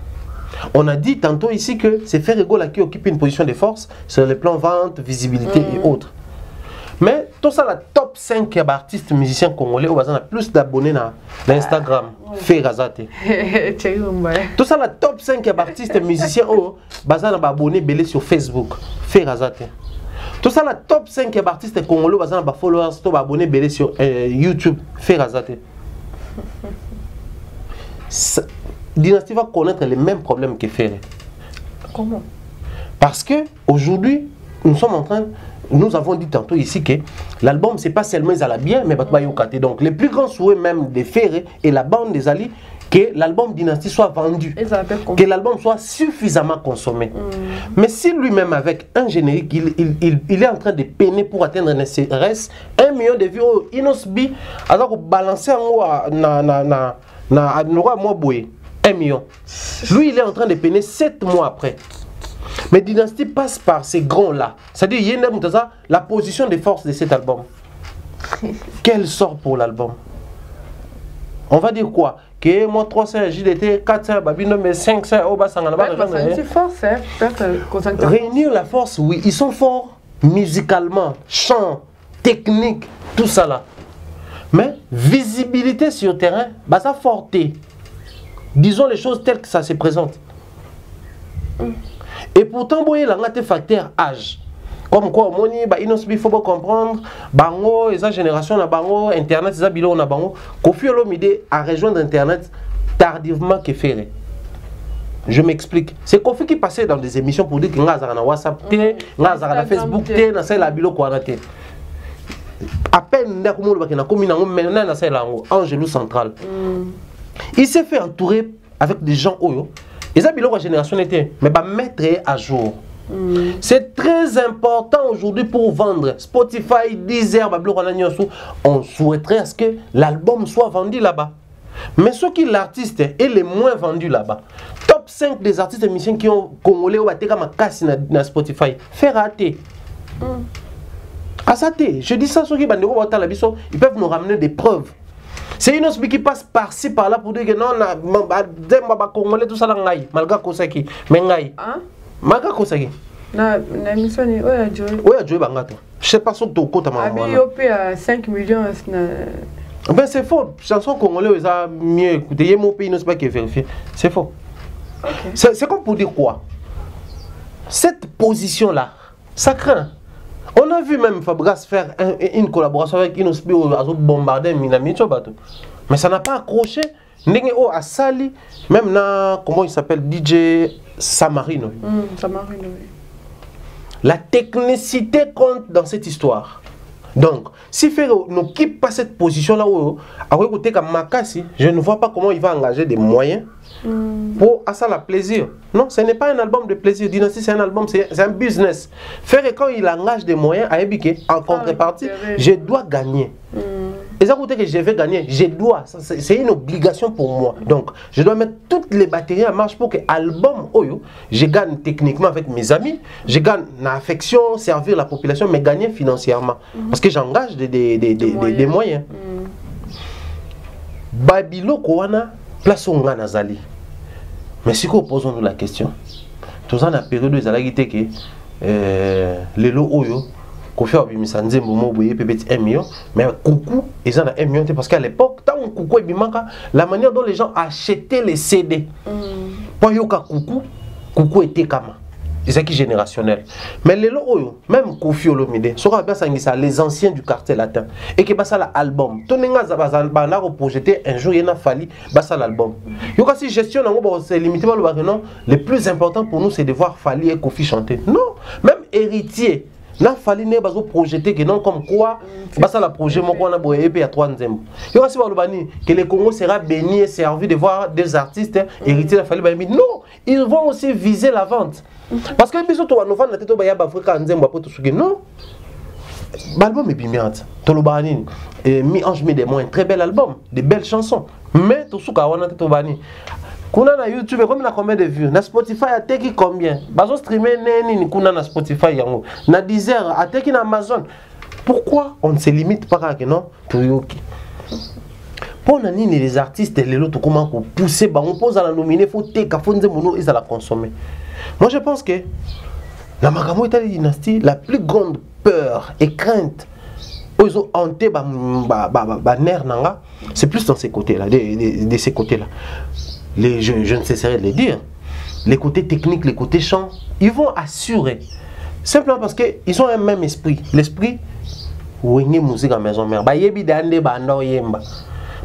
On a dit tantôt ici que c'est Ferrego qui occupe une position de force sur les plans vente, visibilité et autres. Mais tout ça, la top 5 d'artistes musiciens congolais, on a plus d'abonnés dans Instagram. Ferrazate. Tout ça, la top 5 d'artistes musiciens, on a abonnés belé sur Facebook. Ferrazate. Tout ça, la top 5 d'artistes congolais, on a followers, on a abonnés belé sur YouTube. Ferrazate. Dynastie va connaître les mêmes problèmes que Ferré. Comment? Parce que aujourd'hui, nous avons dit tantôt ici que l'album, c'est pas seulement ils allaient bien, mais donc les plus grands souhaits même de Ferré et la bande des alliés, que l'album Dynastie soit vendu, que l'album soit suffisamment consommé. Mais si lui-même avec un générique, il est en train de peiner pour atteindre ne serait-ce 1 million de vues, Inosbi, alors balancer en haut 1 million. Lui, il est en train de peiner 7 mois après. Mais Dynastie passe par ces grands-là. C'est-à-dire, il y a la position de force de cet album. Quel sort pour l'album? On va dire quoi? Que moi 300 JDT, 400 Babino, mais 500 Obasangana. C'est fort, c'est réunir la force, oui. Ils sont forts musicalement, chant, technique, tout ça là. Mais visibilité sur terrain, bah ça forté. Disons les choses telles que ça se présente. Et pourtant, il y a un facteur âge. Comme quoi, il faut comprendre, bango, les générations na bango, internet, les bilans na bango, Kofi Olomide a rejoindre internet tardivement que faire. Je m'explique. C'est Kofi qui passait dans des émissions pour dire que nga na WhatsApp, nga na Facebook, na ça la bilo quoi na te. À peine na komo ba na komi na maintenant na ça la Angelou central. Il s'est fait entourer avec des gens oyo. Et ça la génération était mais pas mettre à jour. C'est très important aujourd'hui pour vendre Spotify, Deezer, on souhaiterait à ce que l'album soit vendu là-bas. Mais ce qui l'artiste est le moins vendu là-bas. Top 5 des artistes musiciens qui ont congolais ou ateka makasi na Spotify. Faire rater. Asate, je dis ça sur qui ils peuvent nous ramener des preuves. C'est une autre qui passe par-ci par-là pour dire que non, congolais tout ça là ngai, malgré Kosaki, mais ngai. Malgré Kosaki. Na mission ni oya Joy. Oya Joy bangato. Je sais pas sur ton côté maman. Abi yopé à 5 millions Ben c'est faux. Chanson congolais ça mieux écouter. Il y a mon pays non pas qui est vérifié. C'est faux. Okay. C'est comme pour dire quoi? Cette position là, ça craint. On a vu même Fabregas faire une collaboration avec Inospi à bombarder Minami Chobato. Mais ça n'a pas accroché. Nengo a sali, même na, comment il s'appelle, DJ Samarino. Samarino, oui. La technicité compte dans cette histoire. Donc, si Ferro ne quitte pas cette position-là, je ne vois pas comment il va engager des moyens pour à ça la plaisir. Non, ce n'est pas un album de plaisir. Dynastie, c'est un album, c'est un business. Ferro, quand il engage des moyens à Ebike, en contrepartie, je dois gagner. Et ça que je vais gagner, je dois. C'est une obligation pour moi. Donc, je dois mettre toutes les batteries en marche pour que l'album Oyo, je gagne techniquement avec mes amis, je gagne l'affection, servir la population, mais gagner financièrement. Parce que j'engage des moyens. Babilo Kowana, place au Nazali. Mais si nous posons la question, tout ça, dans la période où ils ont que les lots Oyo, Kofi abimisa nzembo mo boye peut-être 1 million, mais coucou ils en a 1 million parce qu'à l'époque tant coucou ebimaka la manière dont les gens achetaient les CD. Pour yoka coucou était kama. C'est qui générationnel. Mais les lots, même Kofi Olomide, les anciens du quartier latin, et qui basa l'album. Tout le monde a projeté un jour, il y a fallu basa l'album. Il y a aussi gestion, c'est limité par le non. Le plus important pour nous, c'est de voir Fali et Kofi chanter. Non, même héritier. Là, Fali n'est pas projeté que non, comme quoi, basa la projet, moi, on a beau et puis à 3 nzembo. Il y a aussi que le Congo sera béni et servi de voir des artistes héritiers de Fali. Non, ils vont aussi viser la vente. Parce que biso to wanova na teto baya Afrika nzembo apo to suki non. L'album est bimiante. Tolobani Mi Ange Mi Démon, un très bel album, de belles chansons. Mais to suka wana teto bani. Kuna na YouTube comme na combien de vues? Na Spotify a teki combien? Bazo streamer neni kuna na Spotify yango. Na Deezer a teki na Amazon. Pourquoi on ne se limite pas à que non to yoki? Pour nani les artistes les autres comment pour pousser ba on pose à la nominer faut teka faut nzembo ils à la consommer. Moi je pense que la Magambo est la dynastie, la plus grande peur et crainte ils ont hanté c'est plus dans ces côtés-là, de ces côtés-là. Je ne cesserai de le dire. Les côtés techniques, les côtés chants, ils vont assurer. Simplement parce qu'ils ont un même esprit. L'esprit, où est musique à maison mère. Bah yebi dande bando yemba.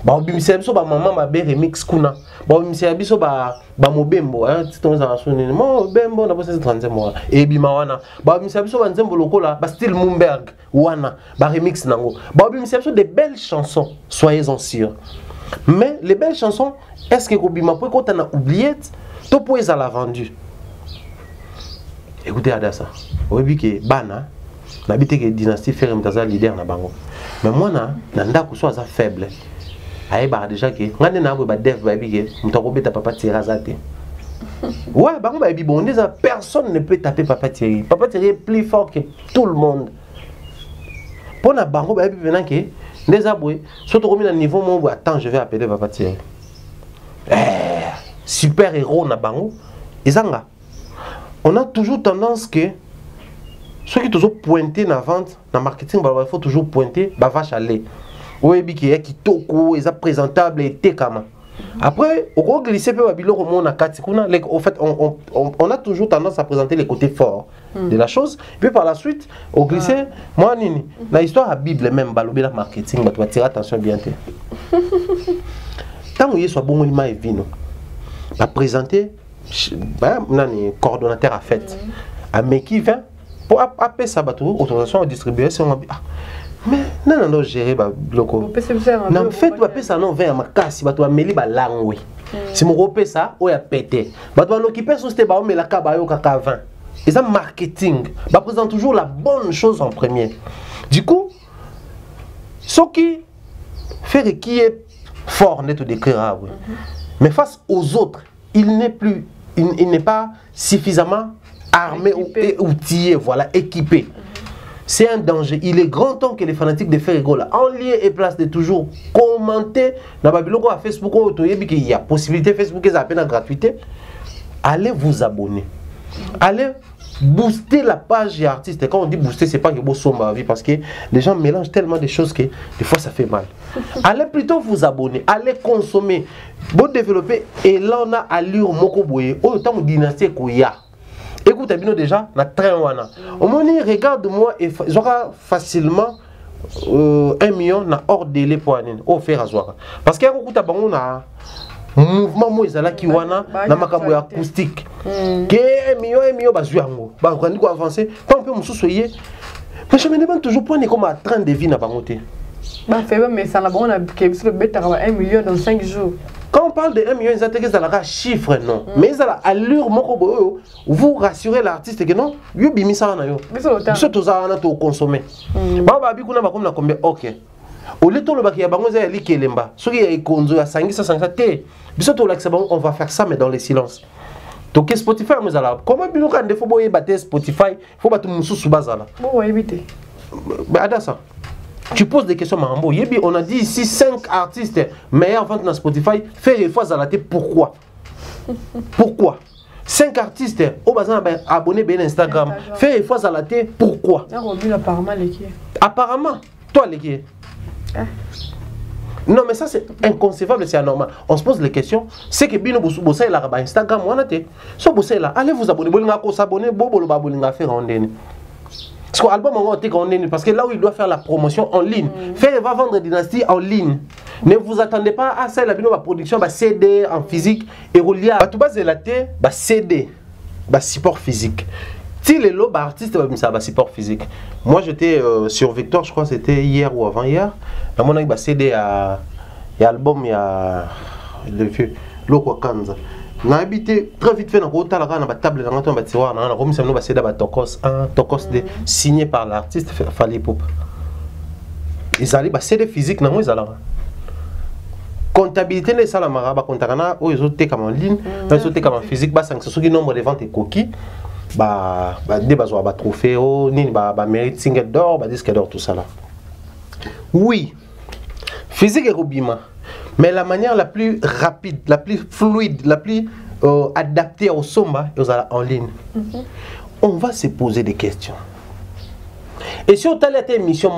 Bah obimisi biso ba maman ba be remix kuna. Bah obimisi biso ba mobembo hein tito za sonné mobembo na bosse 30 mois et bima wana. Bah obimisi biso ba nzembo lokola ba style Mumberg wana ba remix nango. Bah obimisi biso des belles chansons, soyez-en sûrs. Mais les belles chansons, est-ce que Kobima peut quand on a oublié tout pour les avoir vendu? Écoutez Adassa. Vous voyez que Bana n'habite que dynastie Ferme Taza leader na bango. Mais moi nanda ko soit faible. Aïe bah déjà que on na ba dev ba bi que mutako beta papa tirazate. Ouais bango ba bi bon déjà personne ne peut taper papa Thierry. Papa Thierry est plus fort que tout le monde. Pour na bango ba bi maintenant que les aboués, surtout comme à niveau mon attends je vais appeler papa Thierry. Super héros na bango. Izanga. On a toujours tendance que ceux qui toujours pointé dans la vente, dans le marketing, il faut toujours pointer la vache à lait. Oui, qui toko, ils sont présentables et tekama. Après, au glisser peu babilo au monde en fait on a toujours tendance à présenter les côtés forts de la chose. Et puis par la suite, au glisser, moi nini, la histoire à Bible même balobi la marketing, tu vas tirer attention bien. Tant que soit bon lima et vino. Va présenter nani coordonnateur à fête. À qui vient pour appeler ça bateau autorisation à distribuer c'est mais non gérer ba bloco non fait tu appeler ça non vers ma casse bateau ameli ba langwe c'est mon repé ça ou ya pété bateau l'occuper sous c'était ba mais la kaba yo kaka 20 et ça marketing va présenter toujours la bonne chose en premier. Du coup ce qui fait qui est fort net de décrire mais face aux autres il n'est pas suffisamment armé et outillé, voilà, équipé. C'est un danger. Il est grand temps que les fanatiques de Ferrigo, en lieu et place de toujours commenter dans Babylone à Facebook, il y a possibilité Facebook, ils appellent en gratuité. Allez vous abonner. Allez booster la page des artistes. Et quand on dit booster, c'est pas que vous sommes ma vie parce que les gens mélangent tellement de choses que des fois ça fait mal. Allez plutôt vous abonner, allez consommer, vous développer et là on a allure mokoboye. Autant de dynastie koya. Écoutez bien déjà, na train wana. Au moins regarde-moi et j'aurai facilement 1 million na hors délai pour aller au faire à Zouara. Parce qu'il y a beaucoup de mouvement moïsala qui wana na makambo acoustique. Que 1 million bazuango. Ba quand on avancer, quand on peut m'sousoyer. Mais je me demande toujours point comme à train de vie na bangoté. Bah fait mais ça na bon na que le bet 1 million dans 5 jours. Quand on parle de 1 million, ils ont un chiffre, non. Mais ils ont allure, vous rassurez l'artiste que non, vous avez mis ça. Vous avez consommé. Ok. Au lieu de le bac, il y a des gens qui ont ceux qui ont des on va faire ça, mais dans le silence. Donc Spotify, comment il faut battre Spotify, il faut battre Moussou sous Bazala. Bon, éviter. Ça. Tu poses des questions, Marambo. On a dit ici 5 artistes meilleurs ventes dans Spotify. Faire une fois à la tête, pourquoi? Pourquoi? 5 artistes au bazar abonné bien Instagram. Faire une fois à la télé, pourquoi? Apparemment, toi les non mais ça c'est inconcevable, c'est anormal. On se pose les questions. C'est que Bino Bossé là Instagram, on a été. So Bossé là, allez vous abonner, vous abonner, bobo babolinga faire en ligne. Parce que l'album on va en ligne parce que là où il doit faire la promotion en ligne, faire va vendre Dynastie en ligne. Ne vous attendez pas à ça la Bino production va CD en physique et relié à tout base de la T, va CD, va support physique. Si les lots artistes ça va support physique. Moi j'étais sur Victor, je crois c'était hier ou avant-hier. Là mon a CD à album il y a le vieux Loko Kanza. Na habité très vite fait dans la table dans la tiroir na remis ça nous CD à Tokos 1 Tokos de signé par l'artiste Fally Pop. Ils allaient CD physique na moi ils allaient. Comptabilité les salles maraba comptagana ou ils ont été comme en ligne, ils ont été comme en physique bas c'est ce nombre de ventes et coquilles. Des trophées, ni mérite single d'or, disque d'or, tout ça là. Oui, physique et Robima, mais la manière la plus rapide, la plus fluide, la plus adaptée au somba, en ligne. On va se poser des questions. Et si on a cette émission,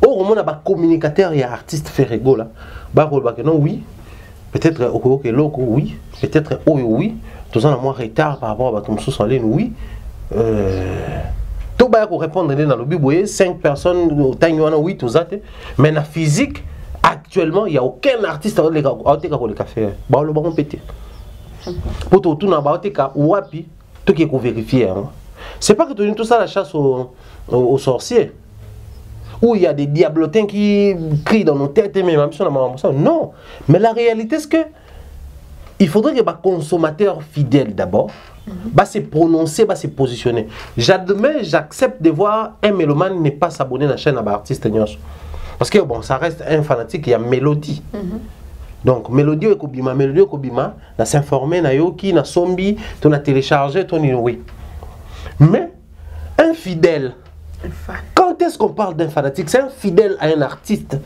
on a un communicateur et un artiste Ferrego là, non, oui, peut-être oui, peut-être oui. Tout ça, moins retard par rapport à ton sous en ligne, oui. Tout va répondre dans le but, 5 personnes, oui, tout ça. Mais dans la physique, actuellement, il n'y a aucun artiste qui a le café. Bah, le baron pété. Pour tout le monde, wapi, tout qui est vérifié. C'est pas que tu as tout ça la chasse aux sorciers. Où il y a des diablotins qui crient dans nos têtes, mais même ça, non. Mais la réalité, c'est que il faudrait que les consommateurs fidèles d'abord se prononcer, se positionner. J'admets, j'accepte de voir un mélomane ne pas s'abonner à la chaîne à artiste. Parce que bon, ça reste un fanatique, il y a mélodie. Donc, mélodie et Kobima, on s'informer, na yoki, na sombi, on a téléchargé, on a oui. Mais, un fidèle, quand est-ce qu'on parle d'un fanatique? C'est un fidèle à un artiste.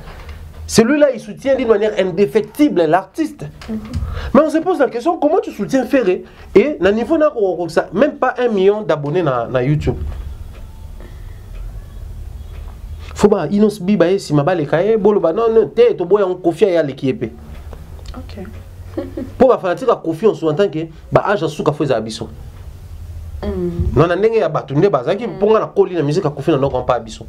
Celui-là, il soutient d'une manière indéfectible l'artiste. Mais on se pose la question, comment tu soutiens Ferré? Et, à niveau ça, même pas 1 million d'abonnés dans YouTube. Faut pas, Inos Bibaye, si ma balle est bolo ba non, t'es to boy en confia ya l'équipe. Ok. Pour la fanatique à confier, on s'entend que, bah, âge à souka faut abisso. Non, on a n'engagé à battre, ne pas, ça qui pour la coller la musique à confier, non, on pas abisso.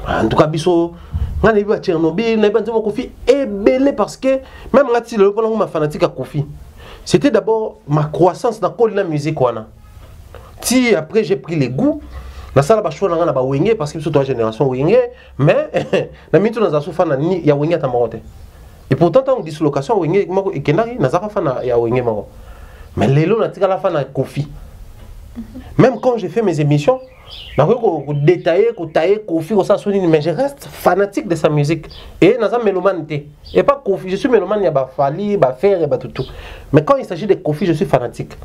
En tout cas, abisso. On a vu à Tchernobyl, on a vu à Kofi et belé parce que même là, si le pendant ma fanatique à Kofi, c'était d'abord ma croissance dans la musique. Si après j'ai pris les goûts, la salle a choisi na ba wenge parce que c'est toute génération wenge, mais na mitu na zasu fana ni ya wenge ta marote. Et pourtant en dislocation wenge mako ikenari na zafa fana ya wenge mako. Mais lelo na tika la fana Kofi. Même quand j'ai fait mes émissions, je détailler, Kofi, mais je reste fanatique de sa musique. Et je suis mélomane. Et pas Kofi, je suis mélomane, il y a Fally, il y a Fer, il y a tout. Mais quand il s'agit de Kofi, je suis fanatique.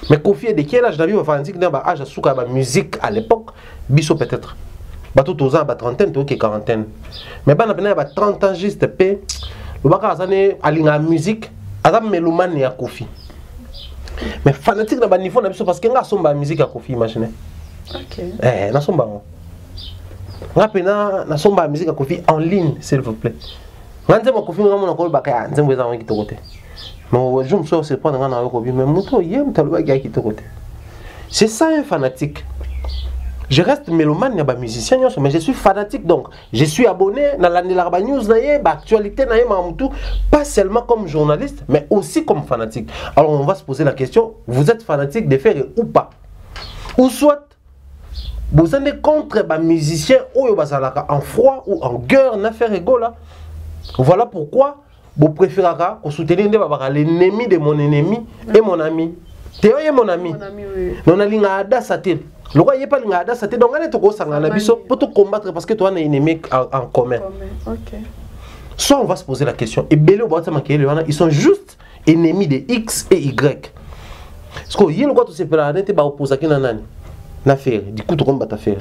Mais Kofi est de quel âge d'avis fanatique dans l'âge de la musique à l'époque? Bisso peut-être. Tout aux ans, trentaine, tout qui quarantaine. Mais quand il y a 30 ans juste, le baka a la musique, il y a mélomane et Kofi. Mais fanatique dans le niveau parce que nga somba musique à Kofi, imaginez. Ok. Na somba. Nga pena na somba musique à Kofi en ligne, s'il vous plaît. Nga nzema Kofi nga mona ko baka nzembo za wangi tokote. Mais je me suis c'est pas dans na Kofi mais moto yem taloba ga ki tokote. C'est ça un fanatique. Je reste mélomane, il y a musicien, mais je suis fanatique donc. Je suis abonné dans la news, l'actualité, pas seulement comme journaliste, mais aussi comme fanatique. Alors on va se poser la question, vous êtes fanatique de Ferré ou pas? Ou soit, vous êtes contre les musiciens en froid ou en guerre, na Ferré là. Voilà pourquoi vous préférez soutenir l'ennemi de mon ennemi et mon ami. Théo est mon ami. On a l'ingada satir. Le roi n'est pas l'ingada satir. Donc on est au sang pour te combattre parce que toi on est ennemi en commun. Soit on va se poser la question. Et Belé ils sont juste ennemis de X et Y. Parce que il y a le droit de se faire arrêter par opposer à nani. Na faire. Du coup tu combats faire.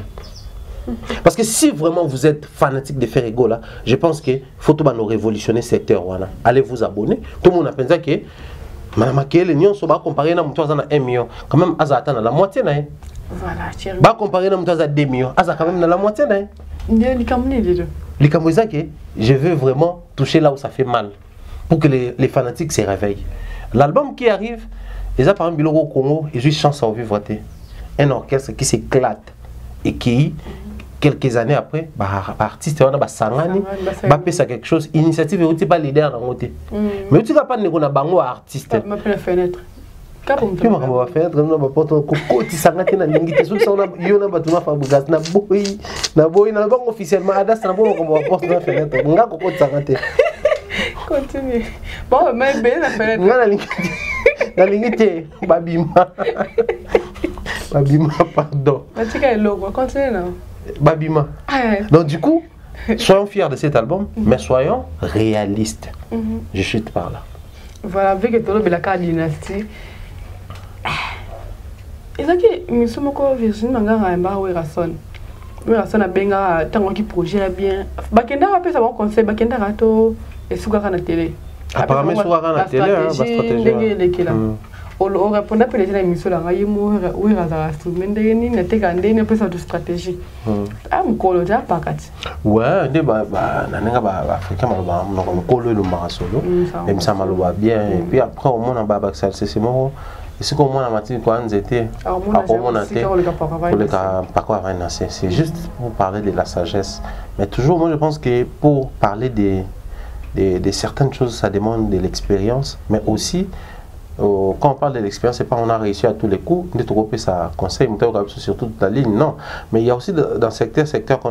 Parce que si vraiment vous êtes fanatique de Ferré là, je pense que faut tout nous révolutionner cette heure. Allez vous abonner. Tout le monde a pensé que Mais Makele, nous on va comparer na mutu azana 1 million. Quand même azata na la moitié na. Voilà, chérie. Ba comparer na mutu azana 2 millions. Azata quand même na la moitié na. Les Kamouizaki, je veux vraiment toucher là où ça fait mal. Pour que les fanatiques se réveillent. L'album qui arrive, les a par exemple au Congo, ils ont chance à vivre. Un orchestre qui s'éclate et qui, quelques années après, artiste, on a sangani, ça quelque chose. Initiative est pas leader dans côté. Mais tu n'as pas de bango artiste. Je m'appelle la fenêtre. Tu m'as fait fenêtre, on a pas de coco, tu sangati na ningi, tu sais on a yona batuna fabugas na boy na bango officiellement adas na bango comme porte na fenêtre. Nga coco sangati. Continue. Bon, mais bien la fenêtre. La ligne Babima. Babima, pardon. Continue là. Babima. Donc du coup, soyons fiers de cet album, mais soyons réalistes. Je chute par là. Voilà, vu que tu as la carte dynastie. Et là, je suis Virginie Mangara et Mbawe Rasson. Rasson a benga tant que projet bien. Bakenda rappelle ça mon conseil, Bakenda rato et Sougara na télé. Apparemment Sougara na télé, la stratégie. On répond à la émission là, il y a oui Razarastu, mais ndeni na teka ndeni pesa de stratégie. Ah mkolo ja pakati. Ouais, ndé ba nanenga ba africain maloba mnoko mkolo le marasolo. Même ça maloba bien et puis après au monde en baba c'est moro. Et c'est comme moi la matinée quoi nzete. C'est juste pour parler de la sagesse. Mais toujours moi je pense que pour parler de certaines choses ça demande de l'expérience, mais aussi quand on parle de l'expérience, c'est pas on a réussi à tous les coups, on est ça conseil, sur toute la ligne, non. Mais il y a aussi dans certains secteurs qu'on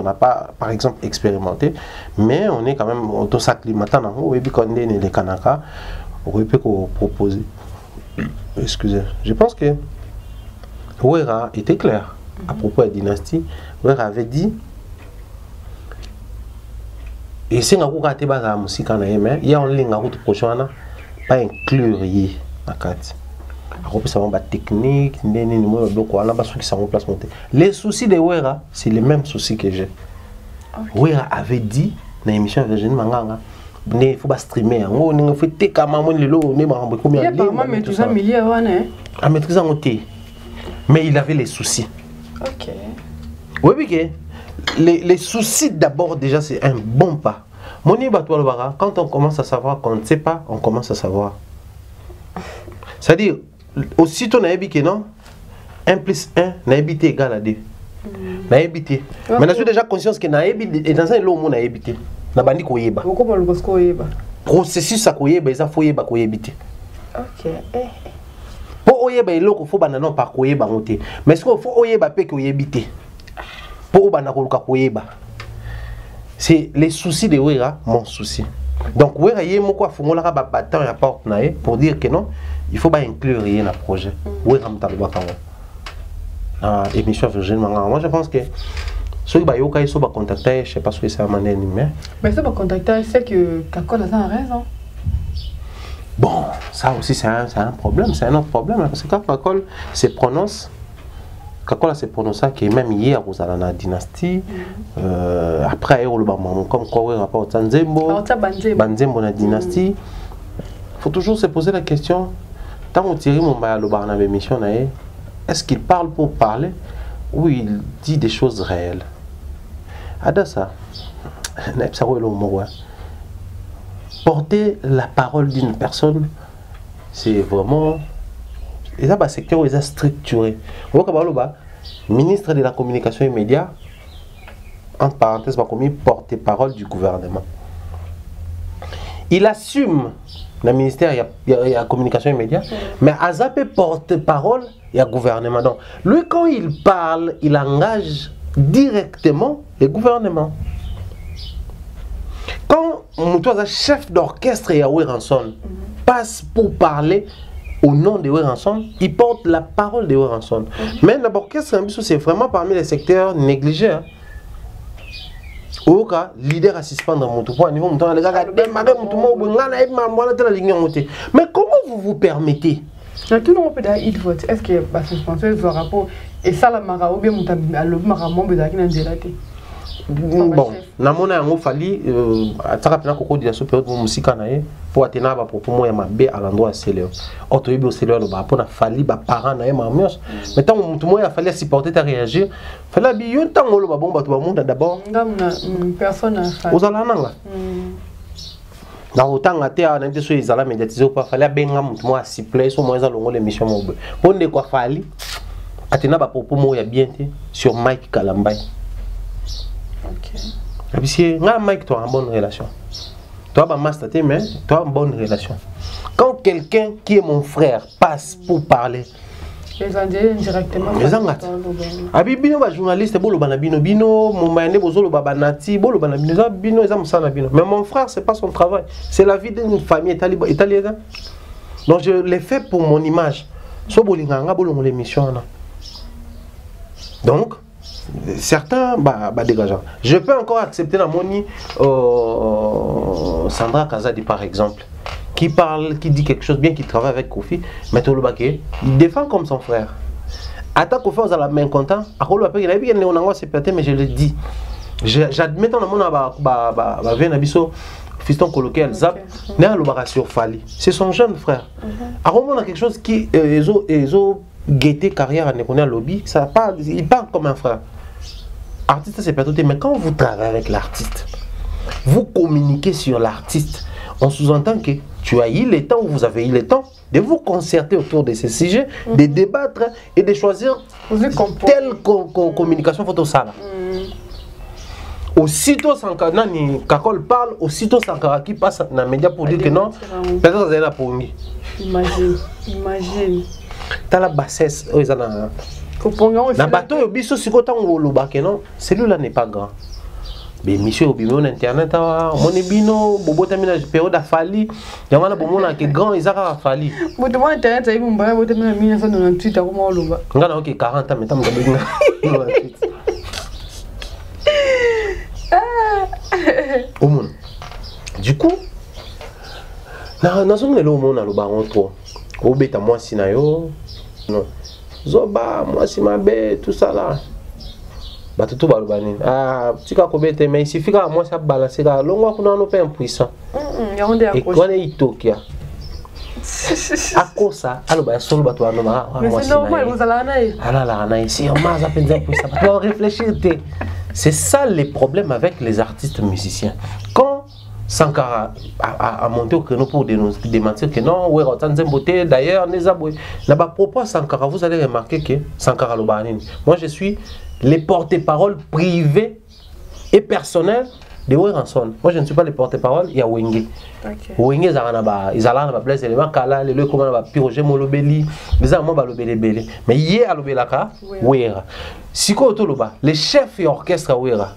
n'a pas, par exemple, expérimenté, mais on est quand même auto-s'acclimatant dans le web qu'on est les Kanaka, on peut proposer. Excusez, je pense que Ouera était clair à propos de la dynastie. Ouera avait dit. Et si on a été la musique en AM, il y a un lien à route prochaine, pas inclure y la carte. Après ça va technique, les soucis de Ouera, c'est les mêmes soucis que j'ai. Ouera avait dit dans l'émission Virginie Manganga, il faut pas streamer, il faut te camamo lelo, ne ma rambo combien de temps. Mais il avait les soucis. Ok. Oui, oui. Les soucis d'abord déjà c'est un bon pas. Quand on commence à savoir qu'on ne sait pas, on commence à savoir. C'est-à-dire, aussitôt on a habité non, 1 plus 1 n'a habité égal à 2. N'a habité. Mais je suis déjà conscience que n'a habité et dans un lot on a habité. N'a bandi koyeba. Comment le koyeba? Processus ça koyeba, ça faut yeba koyebité. Ok. Pour oyeba il faut banano par koyeba ngote. Mais ce qu'il faut oyeba pe koyebité. C'est les soucis de Ouera, mon souci. Donc Ouera y est mon quoi fongola ba battant ya porte nae pour dire que non, il faut pas inclure rien dans le projet. Ouera mtalwa kawa. Émission Virginie Manganga. Moi je pense que ceux qui bayoka ils sont pas contacter, je sais pas ce que c'est à manière mais ça va contacter, c'est que Kakol a raison. Bon, ça aussi c'est un problème, c'est un autre problème parce que quand Kakol se prononce Kakola s'est prononcé que même hier vous allez dans la dynastie, après comme quoi on rapport Tanzembo, Banzembo la dynastie, il faut toujours se poser la question, tant qu'on tire mon bail à l'émission, est-ce qu'il parle pour parler ou il dit des choses réelles? Adassa, porter la parole d'une personne, c'est vraiment et ça, c'est secteur où ils ont structuré. Ministre de la communication et médias, entre parenthèses, porte-parole du gouvernement. Il assume le ministère, il y a la communication et médias, mais Azapé porte-parole, il y a gouvernement. Donc, lui, quand il parle, il engage directement le gouvernement. Quand un chef d'orchestre et Ranson passe pour parler au nom de Ranson, il porte la parole de Ranson. Mais l'orchestre, c'est vraiment parmi les secteurs négligés. Au cas, leader assistant dans mon tour, mais comment vous vous permettez? Tout le monde peut dire vote. Est-ce que la suspension est un rapport et ça la mara ou bien le mara mon bédaki n'a pas Bon, namona yango fali ataka pena koko dia so période musika na ye pour atteindre ba propos moya mabe à l'endroit Céléo. Otoyebi au Céléo lo ba pona fali ba parents na ye mamios. Mais tant mutu moya fali supporter ta réagir. Fala bi yo ntango lo ba bon bato ba monde d'abord. Ngamna personne na fali. Ozala nanga. Na otanga te na nte so ezala médiatiser pas fali benga mutu moya siple so moya za longo l'émission mobe. Onde kwa fali atteindre ba propos moya bien te sur Mike Kalambay. Ok. Et puis si Mike, toi, en bonne relation. Toi, bah, master, mais toi, en bonne relation. Quand quelqu'un qui est mon frère passe pour parler, les Indiens directement. Les Anglais. Abi bino ba journaliste bolo bana bino bino mon mané bozolo ba banati bolo bana bino bino eza musana bino. Mais mon frère c'est pas son travail, c'est la vie d'une famille italienne. Donc je l'ai fait pour mon image. So bolinganga bolo l'émission là. Donc certains dégageants. Je peux encore accepter la moni Sandra Kazadi par exemple, qui parle, qui dit quelque chose bien, qui travaille avec Kofi, mais tout le baquet, il défend comme son frère. Attaque Kofi aux la main content, à quoi le papier, il a bien on c'est peut-être, mais je le dis. J'admets ton amour à Venabiso, fiston colloquial, Zap, n'est à l'obara sur Fali. C'est son jeune frère. À quoi on a quelque chose qui est guetté carrière à Nekonia Lobby, ça parle, il parle comme un frère. Artiste c'est peut-être, mais quand vous travaillez avec l'artiste, vous communiquez sur l'artiste, on sous-entend que tu as eu le temps ou vous avez eu le temps de vous concerter autour de ces sujets, de débattre et de choisir telle communication photo ça. Aussitôt Sankara, ni Kakol parle, aussitôt Sankara qui passe dans les médias pour dire que non, personne n'est là pour nous. Imagine. T'as la bassesse, na bateau yo biso sikota ngoloba ke non, celui-là n'est pas grand. Mais monsieur obimo na internet moni bino bobota mina période afali, yamana bomona ke grand izaka afali. Boto mo internet ayi mbaya boto mina 1998 akoma oloba. Ngana OK 40 ans metam ngabinga. Omona. Du coup, na zone le omona loba entre obeta moi sinayo. Non. Zoba, moi si ma bête, tout ça là. Bah tout balbani. Ah, petit cas cobete, mais il suffit qu'à moi ça balancer là. Longo qu'on a un peu impuissant. Et qu'on est itokia. À cause ça, alors bah solo bah toi non bah. Mais c'est normal, vous allez anaï. Ah là là, anaï, si on m'a à peine impuissant. Tu dois réfléchir. C'est ça les problèmes avec les artistes musiciens. Quand Sankara a monté au créneau pour démentir que non, ouais, d'ailleurs, là-bas, propos Sankara, vous allez remarquer que Sankara Lobanine, moi je suis les porte-parole privés et personnels de Weranson. Moi je ne suis pas les porte-parole, il y a Wenge. Wenge, ils ont place élément, Kala, les lieux comment on va piroger Molobeli, les amants va Lobeli. Mais hier à Lobelaka, Wera. Si quoi les chefs et orchestres Wera.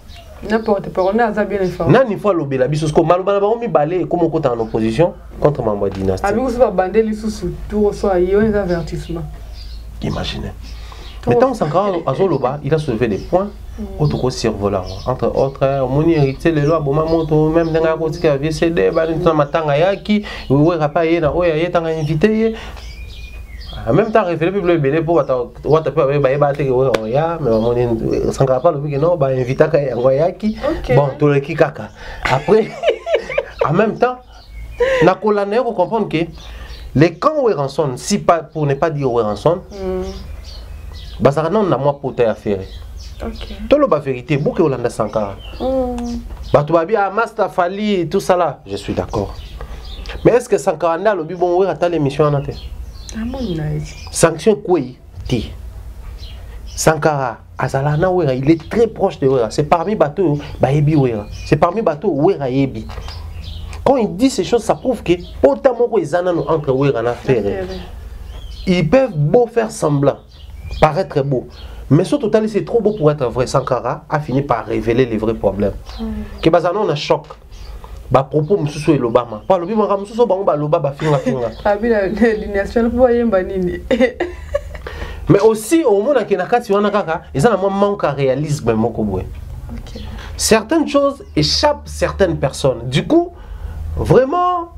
N'importe quoi, on a bien informé. Nani fois lobé la biso, comme Malobana ba mi balé comme on en opposition contre Mamba Dynastie. Abi vous va bander les sous tout reçoit y a un avertissement. Imaginez. Mais tant Sankara Azoloba, il a soulevé des points auto survolants. Entre autres, on a hérité les lois boma moto même dans la côté qui a VCD, ba dans matanga yaki, ouais rapa yena, ouais yeta nga invité. En même temps, référé plus le béné pour what peut avec baïbate que ya, mais on Sankara pas le que non, bah invité à Ngoyaki. Bon, tout le kikaka. Après, en même temps, la colonne vous comprendre que les camps Weranson, si pas pour ne pas dire Weranson, bah ça non na moi pour te affaire. Tout le bas vérité, beaucoup Olanda Sankara. Bah tu vas bien Master Fali et tout ça là, je suis d'accord. Mais est-ce que Sankara n'a le bon ouais à l'émission en tête? Sanction quoi ti Sankara Azalana Wera, il est très proche de Wera. C'est parmi bateau Baebi Wera. C'est parmi bateau Wera Yebi. Quand il dit ces choses, ça prouve que autant ils en ont entre Wera et affaire. Ils peuvent beau faire semblant, paraître beau. Mais sur total, c'est trop beau pour être vrai. Sankara a fini par révéler les vrais problèmes. Que bazana on a choc. Ba propos mususu et l'Obama. Pas l'Obama, mususu ba l'Obama ba finga finga. Abi la lignation pour yemba nini. Mais aussi au monde qui na kati wana kaka, ils ont un manque à réalisme moko boy. Certaines choses échappent certaines personnes. Du coup, vraiment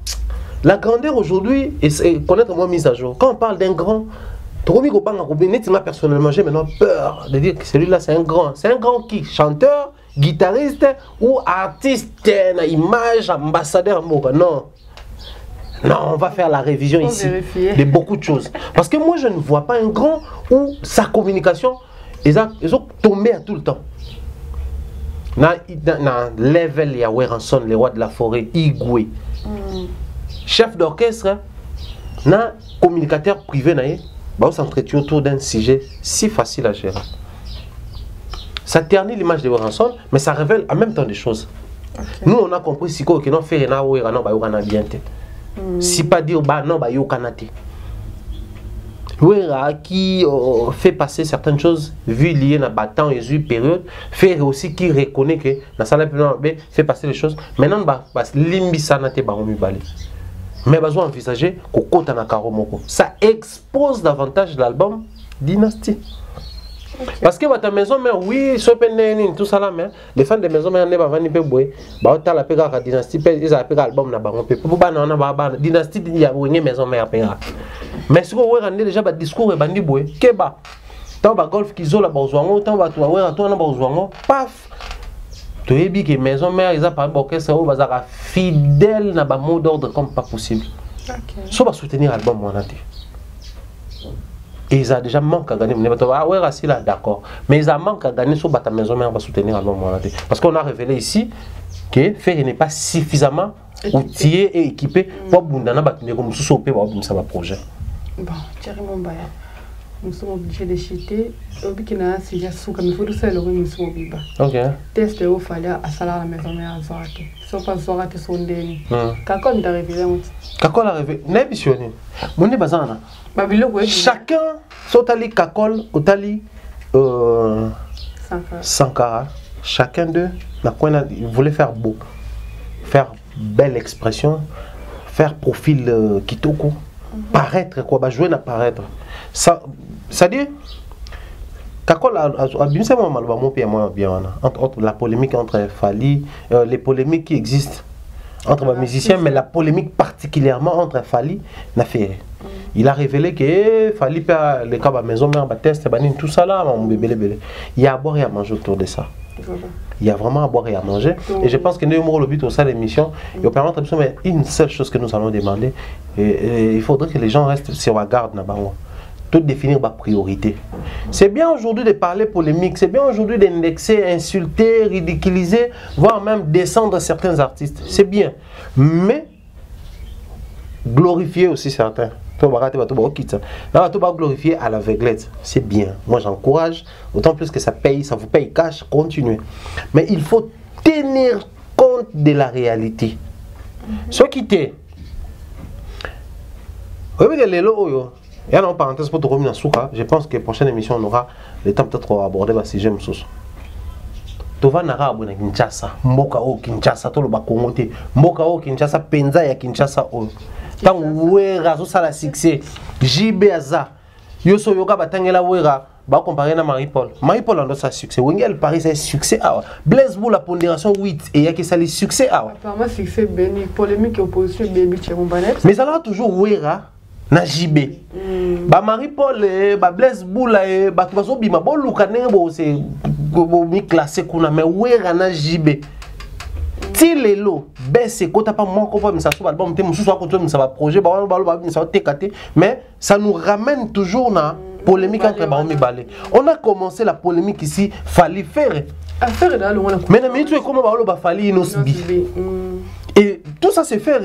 la grandeur aujourd'hui est connaître moins mise à jour. Quand on parle d'un grand, personnellement j'ai maintenant peur de dire que celui-là c'est un grand. C'est un grand qui chanteur guitariste ou artiste, image, ambassadeur. Non. Non, on va faire la révision ici de beaucoup de choses. Parce que moi, je ne vois pas un grand où sa communication, ils ont tombé à tout le temps. Dans level, il y a Weranson, les rois de la forêt, Igwe. Chef d'orchestre, na communicateur privé, on s'entretient autour d'un sujet si facile à gérer. Ça ternit l'image de Weranson, mais ça révèle en même temps des choses. Okay. Nous, on a compris si on a fait un bien. Si pas dire bah non bah yo kanate. Wera qui fait passer certaines choses vu liées à battant et une période fait aussi qui reconnaît que dans ça fait passer les choses maintenant bah limbi sanate ba on balé. Mais besoin envisager qu'au côté na karomoko. Ça expose davantage l'album Dynastie. Okay. Parce que ta maison mère oui tout ça là mais les fans de maison mère ne va venir pe boy ba ta la pega ka Dynastie pe ils appellent album na bango pe pour ba na ba Dynastie il y a une maison mère pega mais si vous regardez déjà ba discours et bandi boy ke ba tant ba golf qui zo la ba ozwango tant ba to wa to na ba ozwango paf to ebi que maison mère ils a pas orchestre ou bazaka fidèle na ba mot d'ordre comme pas possible. OK. So ba soutenir album on a dit. Et ils ont déjà manqué à gagner. D'accord. Mais ils ont manqué à gagner sur la maison mère pour soutenir l'album. Parce qu'on a révélé ici que Ferré n'est pas suffisamment outillé et équipé pour Bundana battre comme sous-sopé pour un projet. Bon, Thierry Mombaya, nous sommes obligés de chuter. Obikina, si j'ai sous comme il faut tout ça, le nous sommes obligés. Ok. Test au fallait à Salah la maison mère à Zorate. Sauf pas Zorate son déni. Kakon t'a révélé. Kakon a révélé. N'est visionné. Mon bazana. Chacun, Sotali Kakol, Otali Sankara, chacun d'eux voulait faire beau, faire belle expression, faire profil kitoko, paraître quoi, jouer à paraître. Ça dit, Kakol a bien ça, entre la polémique entre Fali, les polémiques qui existent entre les musiciens, mais la polémique particulièrement entre Fali n'a fait. Il a révélé que Fali faire les cas à maison, mais test, tout ça là, mon bébé. Il y a à boire et à manger autour de ça. Il y a vraiment à boire et à manger. Et je pense que nous avons le but au sein de l'émission. Il y a une seule chose que nous allons demander. Et il faudrait que les gens restent sur la garde. Tout définir ma priorité. C'est bien aujourd'hui de parler polémique, c'est bien aujourd'hui d'indexer, insulter, ridiculiser, voire même descendre certains artistes. C'est bien. Mais glorifier aussi certains. Glorifier à l'aveuglette, c'est bien. Moi j'encourage, d'autant plus que ça paye, ça vous paye cash, continuez. Mais il faut tenir compte de la réalité. Ce qui t'est. Et alors, en parenthèse, pour te revenir à Souka, je pense que la prochaine émission, on aura le temps peut-être d'aborder le sujet. Tova nara abona Kinshasa, mboka o Kinshasa, to lo bakongote, mboka o Kinshasa, penza ya Kinshasa o. Tant wera zo sala succès, JB aza, yoso yoka batangela wera, ba comparer na Marie-Paul. Marie-Paul a sa succès, Wengel Paris c'est succès ah. Blaise Bou la pondération 8 et ya que ça les succès ah. Apparemment succès béni, polémique et opposition baby Chirombanet. Mais ça là toujours wera na JB. Ba Marie-Paul ba Blaise Bou la ba bazo bima bo lukane bo c'est mi classé kuna mais wera na JB. Ti lelo baisse ko ta pas moi ko va me ça sur album te mususu ko to me ça va projet ba me ça TKT mais ça nous ramène toujours na polémique entre Baomi Balé. On a commencé la polémique ici, Fali faire. Mais mais tu es comment Baolo ba Fali Inosbi. Et tout ça c'est faire.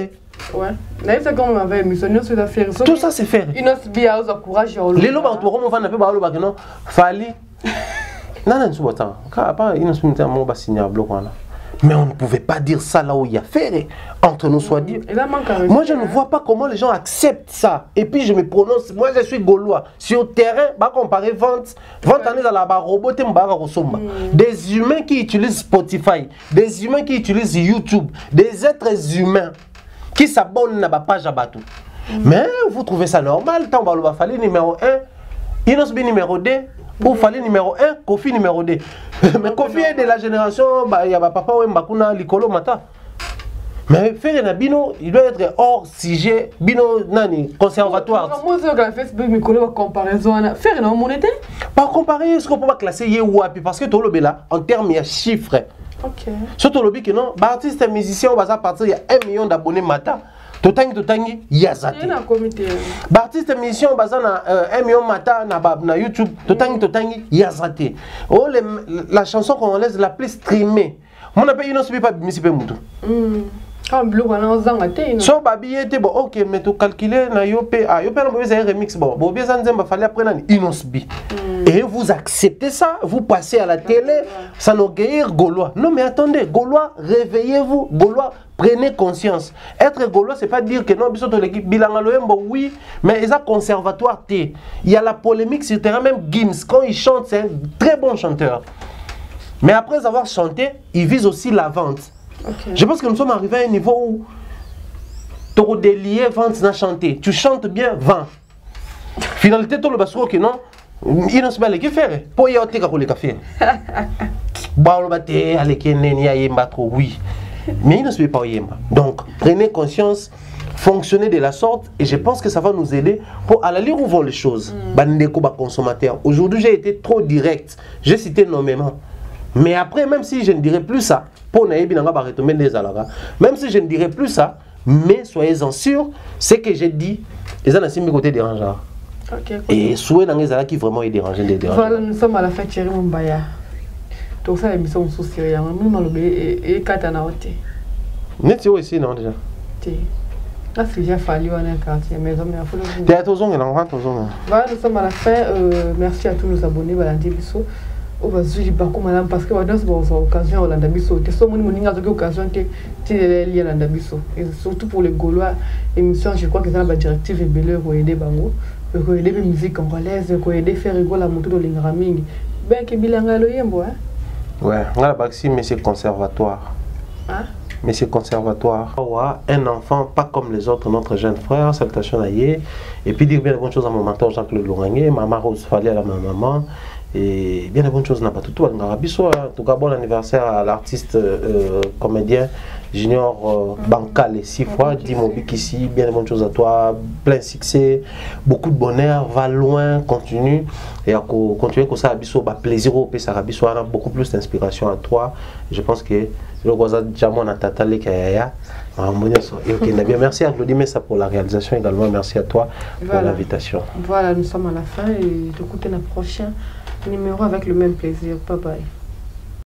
Ouais. Là c'est comme on avait missionné sur la faire. Tout ça c'est faire. Inosbi a courage. Les loba to comment on va na pe Baolo ba non Fali. Non sur temps. Pas Inosbi me mo ba signer bloc là. Mais on ne pouvait pas dire ça là où il y a fait, entre nous soit dit. Moi, je ne vois pas comment les gens acceptent ça. Et puis, je me prononce, moi, je suis gaulois. Sur le terrain, bah, comparer vente années dans la robot, des humains qui utilisent Spotify, des humains qui utilisent YouTube, des êtres humains qui s'abonnent à la page à bateau. Mais vous trouvez ça normal, tant que Fali numéro 1, Inosbi numéro 2, pour Fali numéro 1, Kofi numéro 2. Mais Kofi est de la génération, il y a papa ou Mbakuna Likolo Mata. Mais faire un bino, il doit être hors sujet, bino nani, conservatoire. Moi, je regarde Facebook, mes collègues comparaison. Faire une monnaie. Pas comparer, ce qu'on peut pas classer Yewapi, parce que tout le là, en termes de chiffres. Ok. Surtout le que non, artiste et musicien, on va partir, il y a 1 million d'abonnés matin. Totangi, yazate. Il y a un comité. Artiste et musicien, on va 1 million matin na YouTube. Totangi, yazate. Oh, la chanson congolaise la plus streamée. Mon appel, il ne se peut pas de Moutou. Quand bleu, on a un zangate. So, babi était bon, ok, mais tu calcules, na yopé, yopé, on a un remix, bon, bien, ça ne fallait après, inosbi. Et vous acceptez ça, vous passez à la télé, ça nous guérir Gaulois. Non, mais attendez, Gaulois, réveillez-vous, Gaulois, prenez conscience. Être Gaulois, c'est pas dire que non, l'équipe Bilangaloembo, oui, mais ils ont conservatoire T. Il y a la polémique sur le terrain, même Gims, quand il chante, c'est un très bon chanteur. Mais après avoir chanté, il vise aussi la vente. Okay. Je pense que nous sommes arrivés à un niveau où tu as délié, vente, n'a chanté. Tu chantes bien, vends. Finalité, tu le basco que non, il ne se pas les faire. Pour y aller à les cafés. Oui. Mais il ne se fait pas yemba. Donc, prenez conscience, fonctionnez de la sorte, et je pense que ça va nous aider pour à la lire où vont les choses. Bandeko ba consommateur. Aujourd'hui, j'ai été trop direct. J'ai cité nommément. Mais après, même si je ne dirais plus ça, pour même si je ne dirais plus ça, mais soyez-en sûrs, ce que j'ai dit, ils ont un signe côté dérangeant. Okay, et souhait dans les ala qui vraiment est dérangé. Voilà, nous sommes à la fête chérie Mbaya. Donc ça, l'émission sous Syria, nous dans le et Katanaote. N'est-ce pas ici, non déjà? Là, c'est déjà fallu en un quartier, mais on a fait le. T'es à ton zone, voilà, nous sommes à la fin. Merci à tous nos abonnés, Valentin Bissot. On va se dire parce que dans cette occasion, on a d'habitude. C'est ça, mon occasion, c'est lié à l'habitude. Et surtout pour les Gaulois, émission, je crois que c'est la directive et belle pour aider Bango, pour aider la musique congolaise, pour aider faire rigoler la moto de l'ingraming. Ben que bilanga lo yembo, hein? Ouais, on a baxi, mais c'est conservatoire. Hein? Mais c'est conservatoire. Un enfant, pas comme les autres, notre jeune frère, salutations à Yé. Et puis dire bien de bonnes choses à mon mentor Jacques-Claude Louranier, maman Rose Fallait à la maman. Et bien de bonnes choses n'a pas tout. En tout cas, bon anniversaire à l'artiste comédien Junior Bankale 6 fois, Dimobic ici, bien de bonnes choses à toi, plein succès, beaucoup de bonheur, va loin, continue. Et à continuer comme ça, à plaisir au pays, ça a beaucoup plus d'inspiration à toi. Je pense que le Goza Djamon a tatale Kaya. Merci à Claudie Messa pour la réalisation également. Merci à toi pour l'invitation. Voilà, nous sommes à la fin et écoutez le prochain numéro avec le même plaisir. Bye bye.